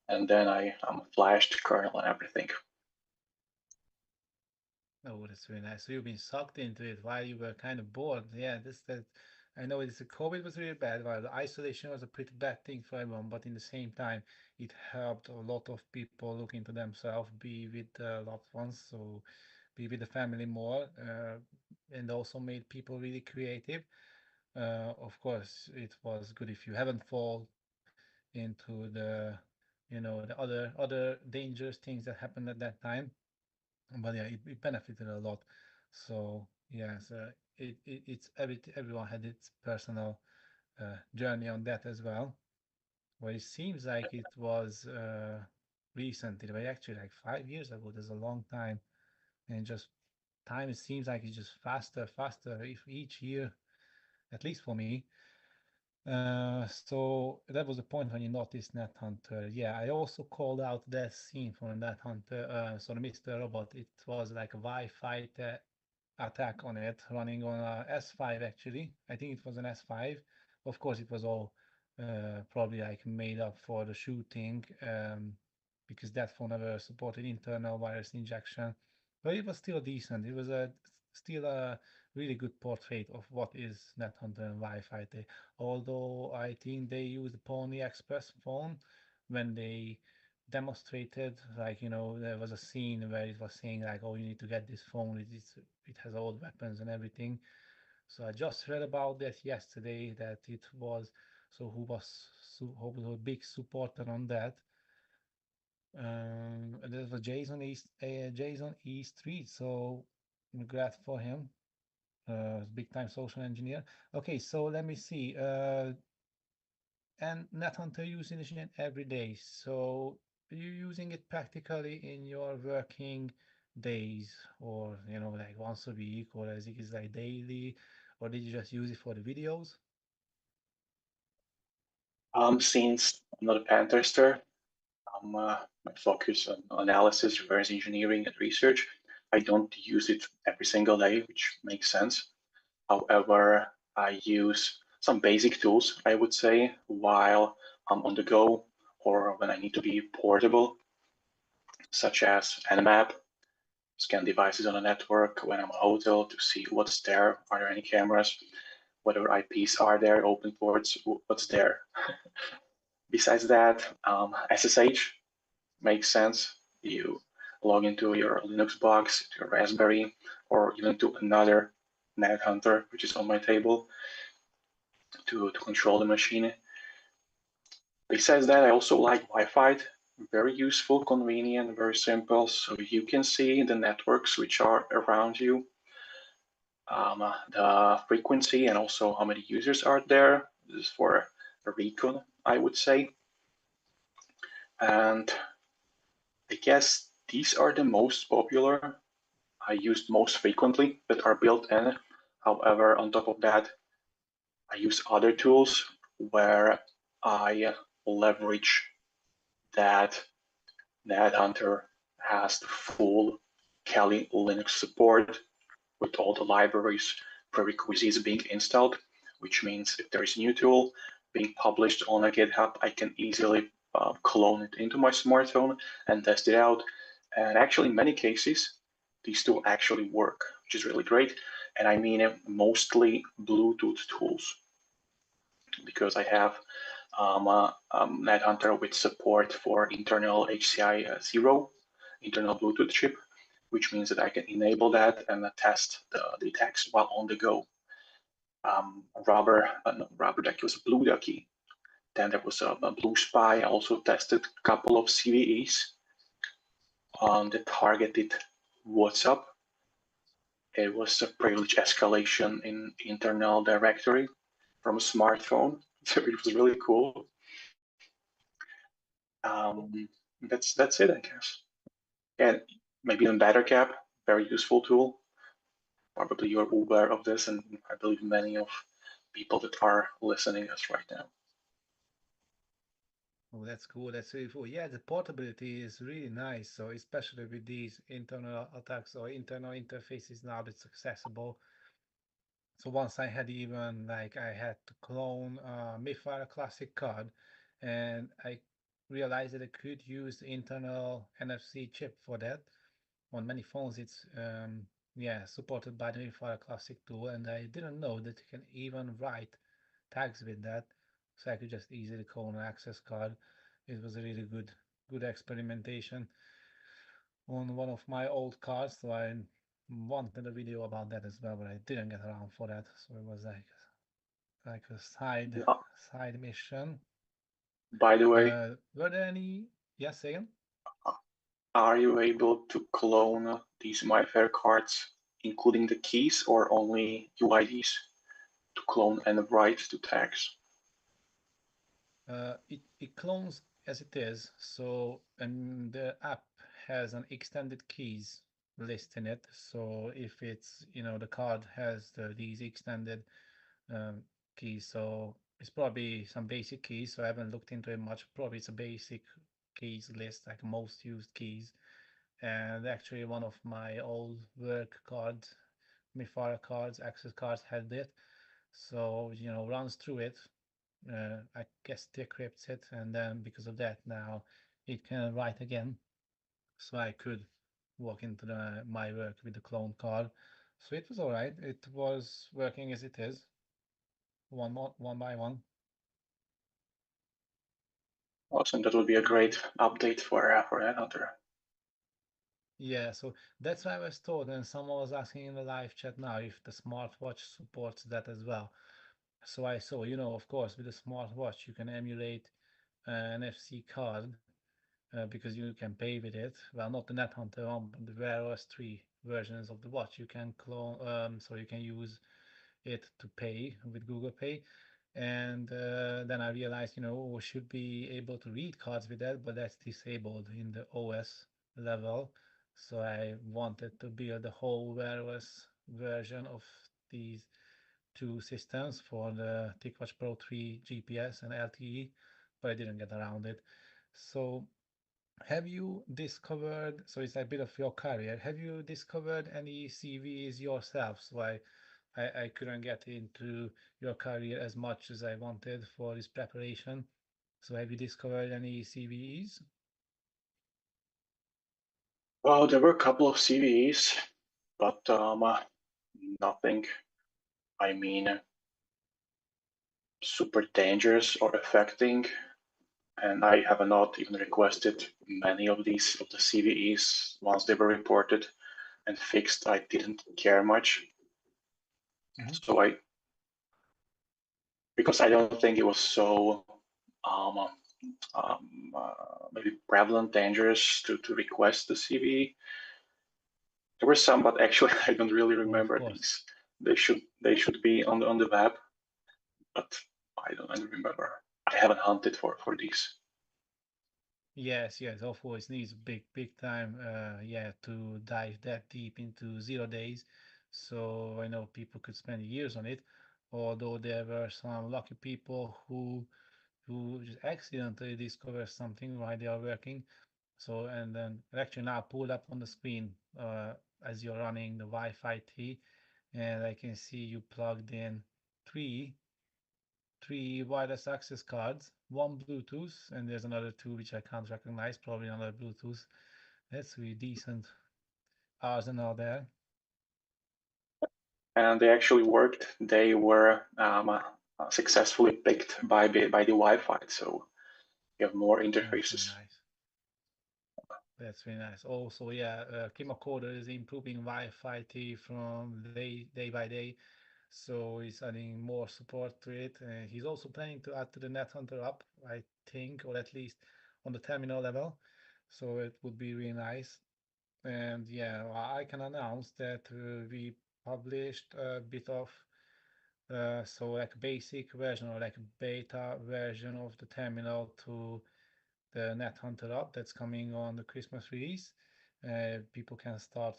And then I flashed kernel and everything. Oh, that's very nice. So you've been sucked into it while you were kind of bored. Yeah, that I know it's COVID was really bad, while the isolation was a pretty bad thing for everyone, but in the same time, it helped a lot of people look into themselves, be with loved ones, so be with the family more, and also made people really creative. Of course, it was good if you haven't fall into the other dangerous things that happened at that time, but yeah, it benefited a lot. So yeah, so everyone had its personal journey on that as well. Well, it seems like it was recently, but actually like 5 years ago. There's a long time, and just time it seems like it's just faster. If each year, at least for me. So that was the point when you noticed NetHunter. Yeah, I also called out that scene from NetHunter. So the Mr. Robot, it was like a Wi-Fi attack on it, running on a S5 actually. I think it was an S5. Of course, it was all probably like made up for the shooting, because that phone never supported internal virus injection, but it was still decent. It was still a really good portrait of what is NetHunter and Wi-Fi. Although I think they used the Pony Express phone when they demonstrated, like, there was a scene where it was saying like, oh, you need to get this phone. It has all the weapons and everything. So I just read about that yesterday that it was, so who was a big supporter on that. There was Jason E Street. So I'm glad for him. Big time social engineer. Okay, so let me see. And NetHunter using it every day. So are you using it practically in your working days, or like once a week, or as it is like daily, or did you just use it for the videos? Since I'm not a pen tester, my focus on analysis, reverse engineering, and research. I don't use it every single day, which makes sense. However, I use some basic tools, I would say, while I'm on the go or when I need to be portable, such as Nmap, scan devices on a network when I'm at a hotel to see what's there. Are there any cameras? Whatever IPs are there, open ports, what's there? Besides that, SSH makes sense. You log into your Linux box, to your Raspberry, or even to another NetHunter, which is on my table, to control the machine. Besides that, I also like Wi-Fi. Very useful, convenient, very simple. So you can see the networks which are around you, the frequency, and also how many users are there. This is for a recon, I would say. And I guess these are the most popular I used most frequently that are built in. However, on top of that, I use other tools where I leverage that NetHunter has the full Kali Linux support with all the libraries, prerequisites being installed, which means if there is a new tool being published on a GitHub, I can easily clone it into my smartphone and test it out. And actually, in many cases, these tools actually work, which is really great. And I mean mostly Bluetooth tools, because I have NetHunter with support for internal HCI 0, internal Bluetooth chip, which means that I can enable that and test the attacks while on the go. Rubber Ducky was a Blue Ducky. Then there was a Blue Spy. I also tested a couple of CVEs on the targeted WhatsApp. It was a privilege escalation in internal directory from a smartphone. So it was really cool. That's it, I guess. And maybe in BetterCap, very useful tool. Probably you're aware of this, and I believe many of people that are listening us right now. Oh, that's cool. That's really cool. Yeah, the portability is really nice. So especially with these internal attacks or internal interfaces now, it's accessible. So once I had even like I had to clone Mifar Classic card, and I realized that I could use the internal NFC chip for that. On many phones, it's yeah supported by the Mifar Classic tool, and I didn't know that you can even write tags with that, so I could just easily clone an access card. It was a really good experimentation on one of my old cards, so I wanted a video about that as well, but I didn't get around for that. So it was like a Yeah. side mission. By the way, Were there any? Yes, again. are you able to clone these MyFair cards, including the keys, or only UIDs to clone and write to tags? It clones as it is. So and the app has an extended keys list in it. So if it's the card has these extended um, keys, so it's probably some basic keys. So I haven't looked into it much. Probably it's a basic keys list, like most used keys. And actually, one of my old work cards, Mifara cards, access cards had it. So runs through it. I guess decrypts it, and then because of that, now it can write again. So I could walk into my work with the clone card. So it was all right. It was working as it is, one by one. Awesome. That would be a great update for NetHunter. Yeah, so that's why I was told, and someone was asking in the live chat now if the smartwatch supports that as well. So I saw, of course, with the smartwatch, you can emulate an NFC card because you can pay with it. Well, not the NetHunter one, but the Wear OS 3 versions of the watch. You can clone, so you can use it to pay with Google Pay. And then I realized, we should be able to read cards with that, but that's disabled in the OS level. So I wanted to build the whole Wear OS version of these two systems for the TicWatch Pro 3 GPS and LTE, but I didn't get around it. So have you discovered, so it's a bit of your career, have you discovered any CVs yourself? So I I couldn't get into your career as much as I wanted for this preparation. So have you discovered any CVEs? Well, there were a couple of CVEs, but nothing, I mean, super dangerous or affecting. And I have not even requested many of the CVEs. Once they were reported and fixed, I didn't care much. So because I don't think it was so maybe prevalent, dangerous to request the CVE. There were some, but actually I don't really remember these. They should be on the web, but I don't remember. I haven't hunted for these. Yes, of course, needs big time, to dive that deep into 0 days. So I know people could spend years on it, although there were some lucky people who just accidentally discover something while they are working. So, and then actually now pulled up on the screen as you're running the Wi-Fi T, and I can see you plugged in three wireless access cards, one Bluetooth, and there's another two which I can't recognize, probably another Bluetooth. That's really decent arsenal there. And they actually worked. They were successfully picked by the Wi-Fi, so you have more interfaces. That's really nice. Also, Kimokoda is improving Wi-Fi T from day by day, so he's adding more support to it. And he's also planning to add to the NetHunter app, I think, or at least on the terminal level. So it would be really nice. And I can announce that we published a bit of so like basic version or like beta version of the terminal to the NetHunter app that's coming on the Christmas release. People can start,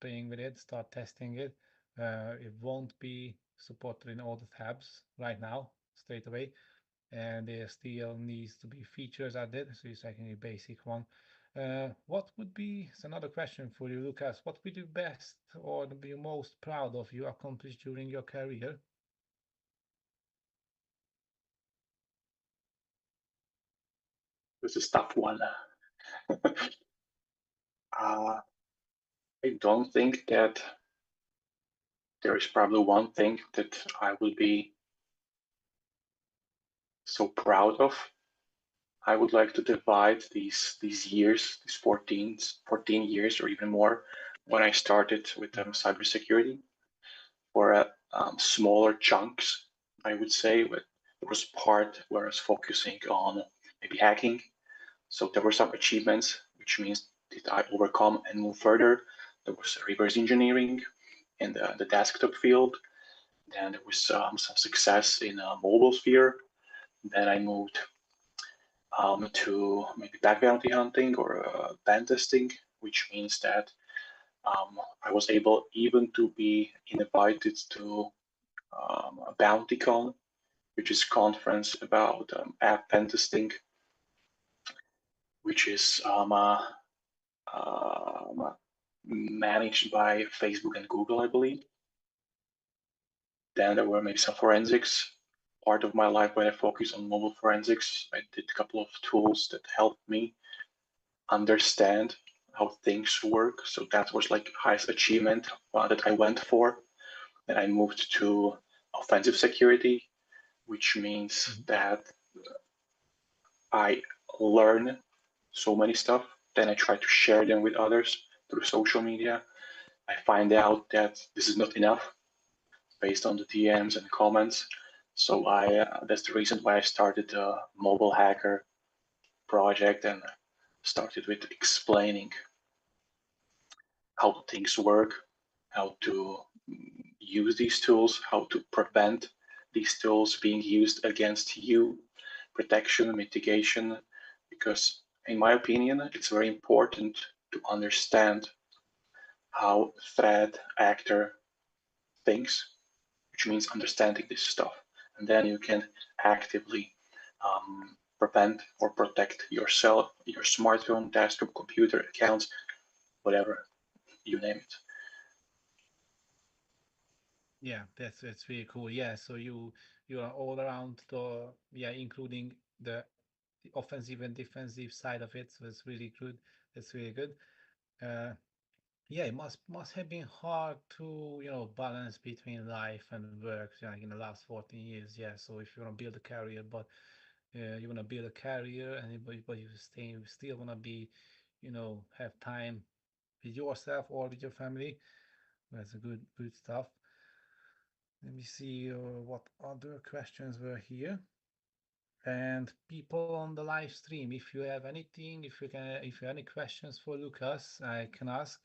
playing with it, start testing it. It won't be supported in all the tabs right now, straight away, and there still needs to be features added. So it's like a basic one. What would be, it's another question for you, Lucas. What would be the best or be most proud of you accomplished during your career? This is a tough one. I don't think that there is probably one thing that I will be so proud of. I would like to divide these years, these 14 years or even more, when I started with cybersecurity, for smaller chunks, I would say. But there was part where I was focusing on maybe hacking. So there were some achievements, which means did I overcome and move further. There was reverse engineering in the desktop field. Then there was some success in a mobile sphere. Then I moved to maybe back bounty hunting or pen testing, which means that I was able even to be invited to a BountyCon, which is conference about app pen testing, which is managed by Facebook and Google, I believe. Then there were maybe some forensics. Part of my life when I focused on mobile forensics, I did a couple of tools that helped me understand how things work. So that was like highest achievement that I went for. Then I moved to offensive security, which means that I learn so many stuff. Then I try to share them with others through social media. I find out that this is not enough based on the DMs and comments. So that's the reason why I started a mobile hacker project and started with explaining how things work, how to use these tools, how to prevent these tools being used against you, protection, mitigation, because in my opinion, it's very important to understand how threat actor thinks, which means understanding this stuff. And then you can actively prevent or protect yourself, your smartphone, desktop, computer, accounts, whatever, you name it. Yeah, that's really cool. Yeah, so you are all around the, yeah, including the offensive and defensive side of it. So it's really good. It's really good. Uh, yeah, it must have been hard to, balance between life and work, like in the last 14 years. Yeah, so if you want to build a career, but you want to build a career, and but you still want to be, have time with yourself or with your family. That's a good stuff. Let me see what other questions were here. And people on the live stream, if you have anything, if you have any questions for Lucas, I can ask.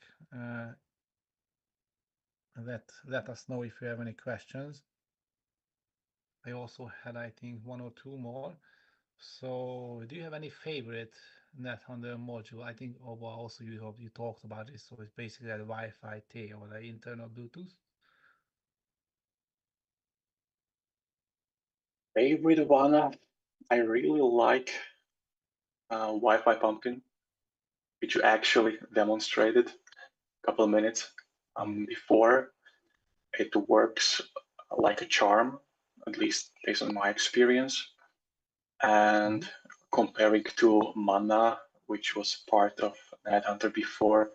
Let us know if you have any questions. I also had, I think, one or two more. So, do you have any favorite NetHunter module? I think, well, also you talked about it. So it's basically a Wi-Fi T or the internal Bluetooth. Favorite one, I really like Wi-Fi Pumpkin, which you actually demonstrated a couple of minutes before. It works like a charm, at least based on my experience. And comparing to Mana, which was part of NetHunter before,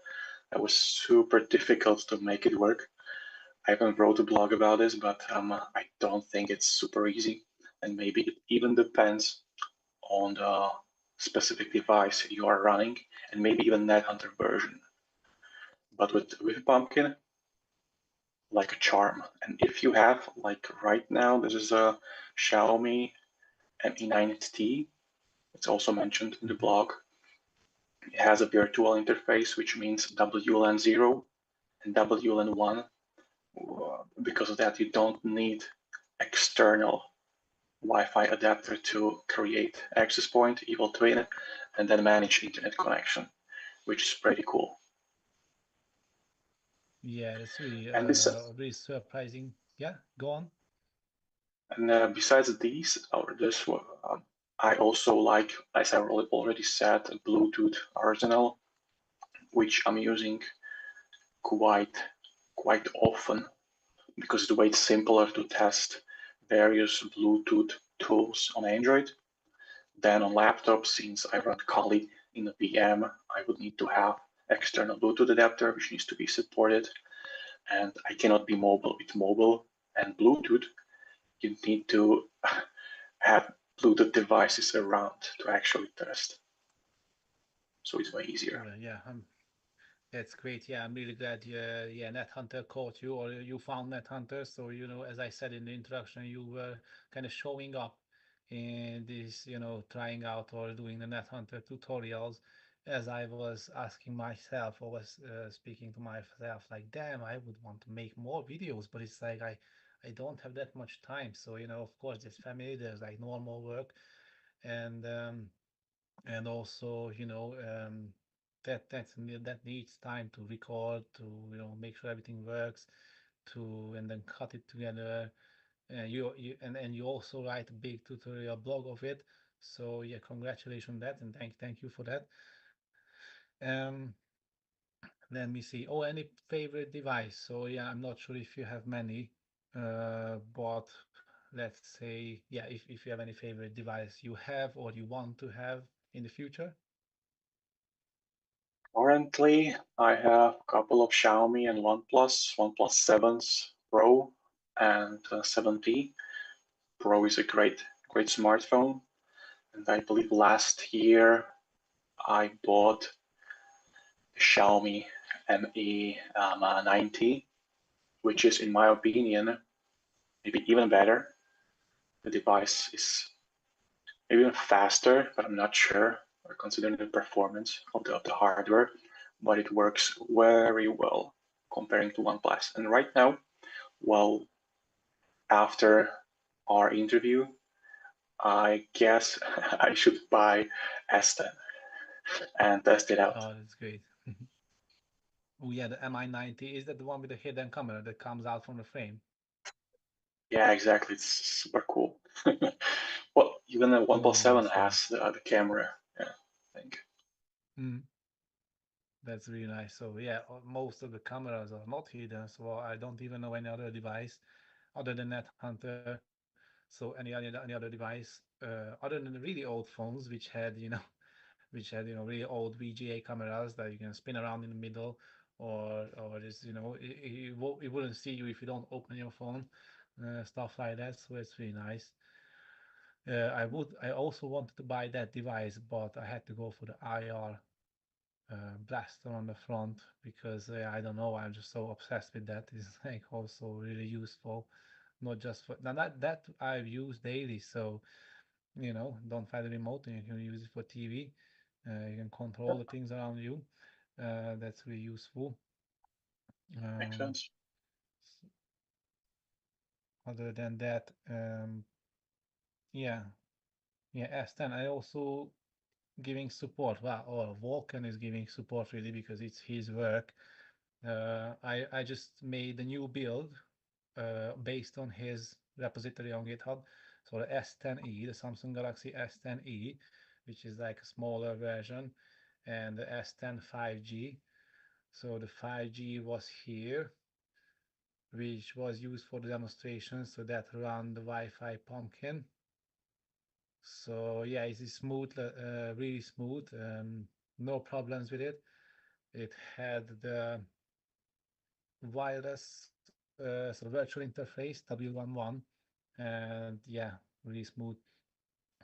it was super difficult to make it work. I haven't wrote a blog about this, but I don't think it's super easy. And maybe it even depends on the specific device you are running, and maybe even NetHunter version. But with Pumpkin, like a charm. And if you have, like right now, this is a Xiaomi Mi9T. It's also mentioned in the blog. It has a virtual interface, which means WLAN 0 and WLAN 1. Because of that, you don't need external Wi-Fi adapter to create access point, evil twin, and then manage internet connection, which is pretty cool. Yeah, that's really And this, really surprising. Yeah, go on. and besides these, or this, I also like, as I already said, a Bluetooth Arsenal, which I'm using quite often because the way it's simpler to test various Bluetooth tools on Android than on laptops. Since I run Kali in a VM, I would need to have external Bluetooth adapter, which needs to be supported, and I cannot be mobile with mobile and Bluetooth. You need to have Bluetooth devices around to actually test. So it's way easier. Yeah, that's great. Yeah, I'm really glad. Yeah, NetHunter caught you, or you found NetHunter. So as I said in the introduction, you were kind of showing up in this, trying out or doing the NetHunter tutorials. As I was asking myself, or was speaking to myself, like, damn, I would want to make more videos, but it's like I don't have that much time. So of course, there's family, there's like normal work, and also that needs time to record, to make sure everything works, to and then cut it together. And and you also write a big tutorial blog of it. So yeah, congratulations on that, and thank you for that. um Let me see. Oh, any favorite device? So yeah, I'm not sure if you have many, but let's say, yeah, if you have any favorite device you have or you want to have in the future. Currently, I have a couple of Xiaomi and OnePlus 7s Pro and 7T. Pro is a great smartphone, and I believe last year I bought Xiaomi Mi 9T, which is, in my opinion, maybe even better. The device is maybe even faster, but I'm not sure, considering the performance of the hardware. But it works very well comparing to OnePlus. And right now, well, after our interview, I guess I should buy S10 and test it out. Oh, that's great. Oh yeah, the Mi 90, is that the one with the hidden camera that comes out from the frame? Yeah, exactly. It's super cool. Well, even the OnePlus Oh, 7 nice. Yeah. has the camera. Yeah, I think. Mm. That's really nice. So yeah, most of the cameras are not hidden, so I don't even know any other device other than NetHunter. So any other device other than the really old phones, which had which had really old VGA cameras that you can spin around in the middle, or just it wouldn't see you if you don't open your phone, stuff like that. So it's really nice. I also wanted to buy that device, but I had to go for the IR blaster on the front because I don't know, I'm just so obsessed with that. It's like also really useful, not just for now that I've used daily. So don't fire the remote and you can use it for TV. You can control the things around you. That's really useful. Makes Um, sense. Other than that, yeah, yeah, S10. I also giving support. Well, or Vulcan is giving support really because it's his work. I just made a new build based on his repository on GitHub. So the S10e, the Samsung Galaxy S10e, which is like a smaller version, and the S10 5G. So the 5G was here, which was used for the demonstration. So that ran the Wi-Fi pumpkin. So yeah, it's smooth, really smooth. No problems with it. It had the wireless sort of virtual interface W11, and yeah, really smooth.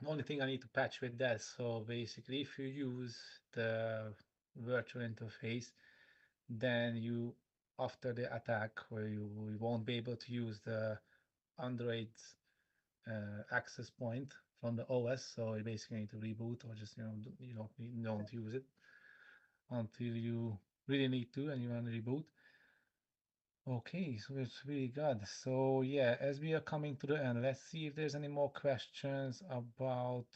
The only thing I need to patch with that, so basically if you use the virtual interface, then you after the attack where you won't be able to use the Android access point from the OS, so you basically need to reboot or just you don't use it until you really need to and you want to reboot. Okay, so it's really good. So yeah, as we are coming to the end, let's see if there's any more questions about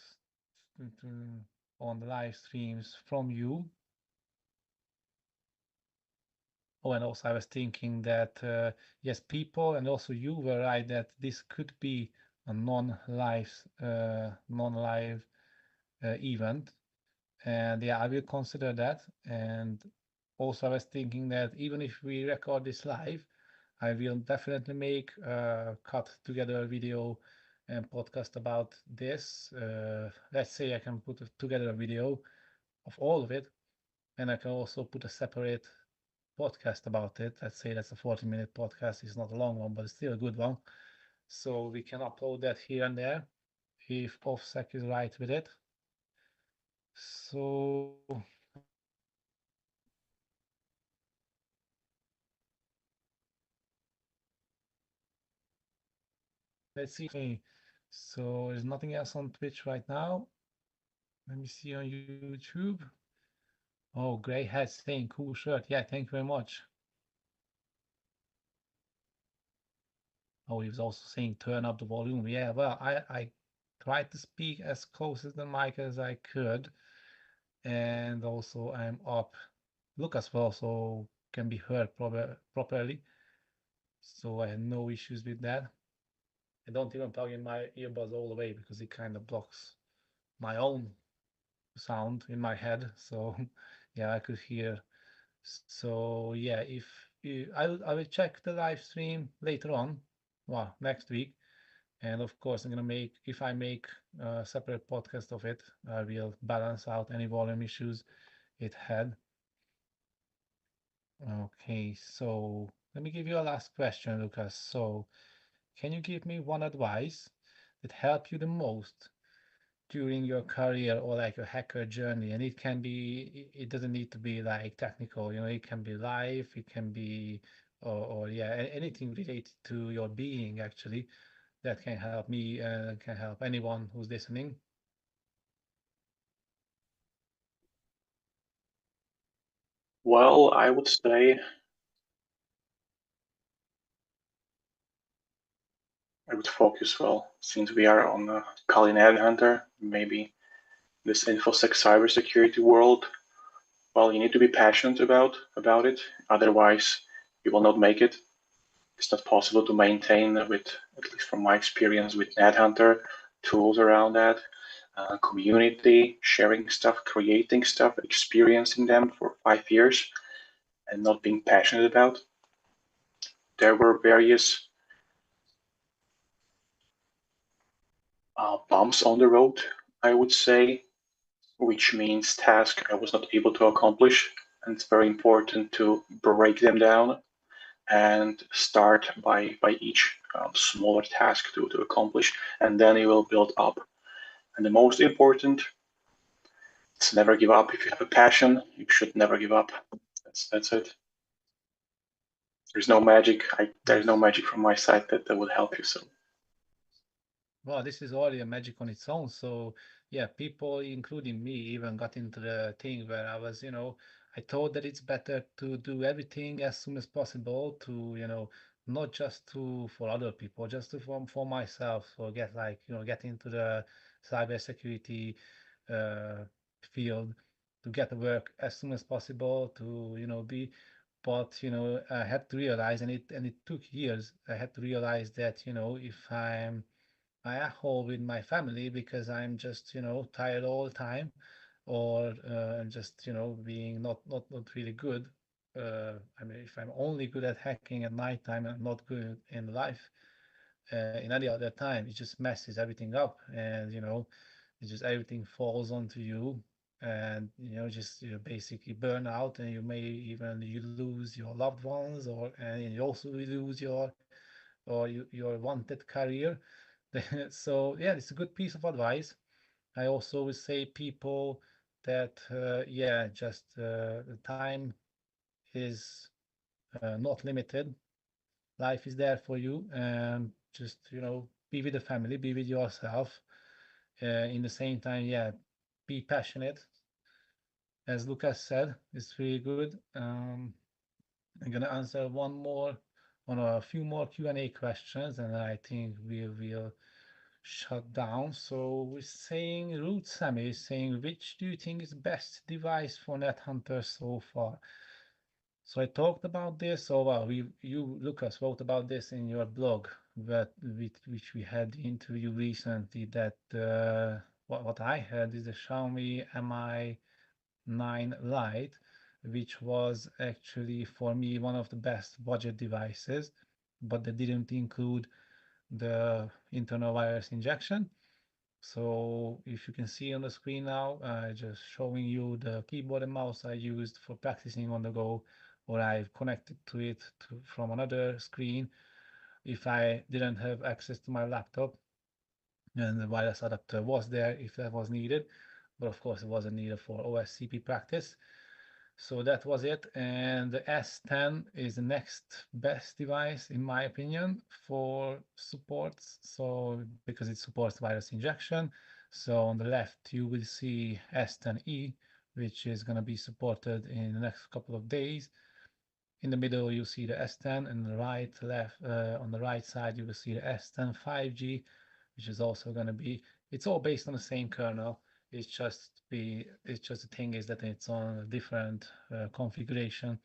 on the live streams from you. Oh, and also I was thinking that yes, people and also you were right that this could be a non-live event, and yeah, I will consider that. And also I was thinking that even if we record this live, I will definitely make a cut together video and podcast about this. Let's say I can put together a video of all of it, and I can also put a separate podcast about it. Let's say that's a 40-minute podcast. It's not a long one, but it's still a good one. So we can upload that here and there if OffSec is right with it. So let's see. Okay. So there's nothing else on Twitch right now. Let me see on YouTube. Oh, Gray Hat saying cool shirt. Yeah, thank you very much. Oh, he was also saying turn up the volume. Yeah, well, I tried to speak as close to the mic as I could. And also I'm up. Lucas also can be heard properly. So I had no issues with that. I don't even plug in my earbuds all the way because it kind of blocks my own sound in my head. So yeah, I could hear. So yeah, if I will check the live stream later on, well, next week. And of course, I'm gonna make if I make a separate podcast of it, I will balance out any volume issues it had. Okay, so let me give you a last question, Lucas. So, can you give me one advice that helped you the most during your career or like a hacker journey? And it can be, it doesn't need to be like technical, it can be life, it can be, or yeah, anything related to your being actually that can help me and can help anyone who's listening. Well, I would say I would focus, well, since we are on the Kali NetHunter, maybe this InfoSec cybersecurity world, well, you need to be passionate about it. Otherwise, you will not make it. It's not possible to maintain with, at least from my experience with NetHunter, tools around that. community, sharing stuff, creating stuff, experiencing them for 5 years, and not being passionate about. There were various bumps on the road, I would say, which means tasks I was not able to accomplish. And it's very important to break them down and start by each smaller task to accomplish, and then you will build up. And the most important, it's never give up. If you have a passion, you should never give up. That's it. There's no magic. There's no magic from my side that will help you. So. Well, this is already a magic on its own. So yeah, people, including me, even got into the thing where I was, I thought that it's better to do everything as soon as possible to, not just for other people, just for myself, or get into the cybersecurity field, to get to work as soon as possible, to, be. But I had to realize, and it took years. I had to realize that if I at home with my family because I'm just tired all the time, or just being not really good. I mean, if I'm only good at hacking at night time and not good in life, in any other time, it just messes everything up, and it just everything falls onto you, and just you basically burn out, and you lose your loved ones, and you also lose your wanted career. So yeah, it's a good piece of advice. I also would say people that yeah, just the time is not limited. Life is there for you, and just be with the family, be with yourself. In the same time, yeah, be passionate. As Lucas said, it's really good. I'm gonna answer one more on a few more Q&A questions, and I think we will shut down. So we're saying Root Sammy is saying, which do you think is best device for NetHunter so far? So I talked about this, or well, you Lucas wrote about this in your blog, which we had interview recently. That what I had is the Xiaomi Mi 9 Lite, which was actually for me one of the best budget devices, but they didn't include the internal virus injection. So if you can see on the screen now, just showing you the keyboard and mouse I used for practicing on the go, or I've connected to it from another screen if I didn't have access to my laptop, and the wireless adapter was there if that was needed, but of course it wasn't needed for OSCP practice. So that was it, and the S10 is the next best device in my opinion for supports. So because it supports virus injection. So on the left you will see S10e, which is going to be supported in the next couple of days. In the middle you see the S10, and on the right side you will see the S10 5G, which is also going to be, it's all based on the same kernel. It's just the thing is that it's on a different configuration,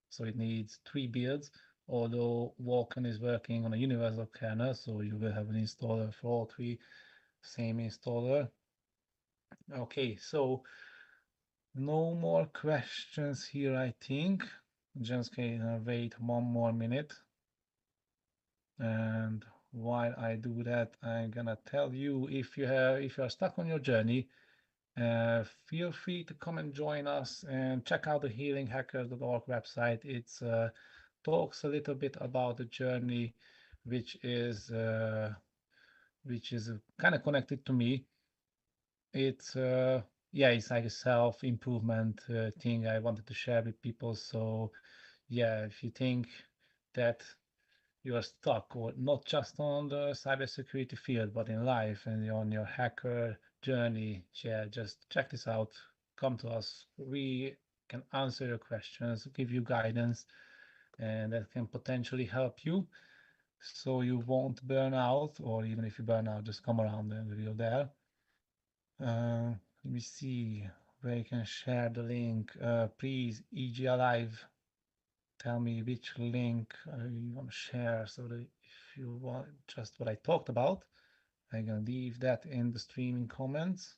so it needs 3 builds. Although Vulkan is working on a universal kernel, so you will have an installer for all 3, same installer. Okay, so no more questions here, I think. Just gonna wait 1 more minute, and while I do that, I'm gonna tell you, if you're stuck on your journey, feel free to come and join us and check out the healinghackers.org website. It's talks a little bit about the journey, which is kind of connected to me. It's yeah, it's like a self-improvement thing I wanted to share with people. So yeah, if you think that you are stuck, or not just on the cybersecurity field, but in life and you're on your hacker journey, yeah, just check this out. Come to us. We can answer your questions, give you guidance, and that can potentially help you so you won't burn out, or even if you burn out, just come around and we're there. Let me see where you can share the link. Please, EG Alive, tell me which link you want to share, so that if you want just what I talked about, I'm gonna leave that in the streaming comments.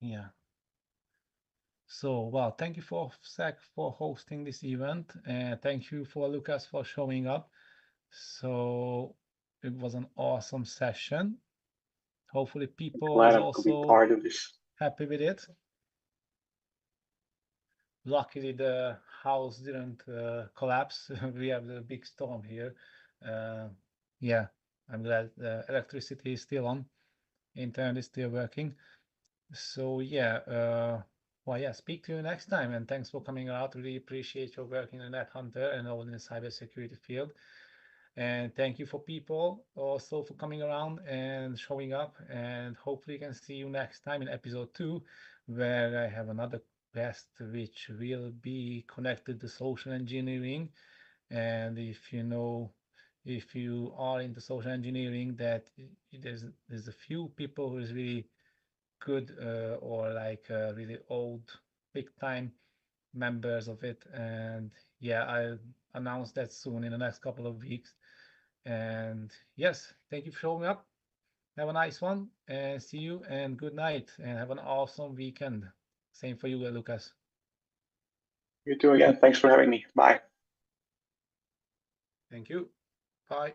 Yeah. So, well, thank you for OffSec for hosting this event, and thank you for Lukas for showing up. So it was an awesome session. Hopefully people Glad was I could be also part of this. happy with it. Luckily, the house didn't collapse. We have the big storm here. Yeah, I'm glad the electricity is still on. Internet is still working. So yeah, well, yeah, speak to you next time. And thanks for coming out. Really appreciate your work in the NetHunter and all in the cybersecurity field. And thank you for people also for coming around and showing up. And hopefully, can see you next time in episode 2, where I have another guest which will be connected to social engineering. And if you are into social engineering, that there's a few people who is really good or like really old, big time members of it. And yeah, I'll announce that soon in the next couple of weeks. And yes, thank you for showing up. Have a nice one and see you and good night and have an awesome weekend. Same for you, Lukas. You too again. Thanks for having me. Bye. Thank you. Bye.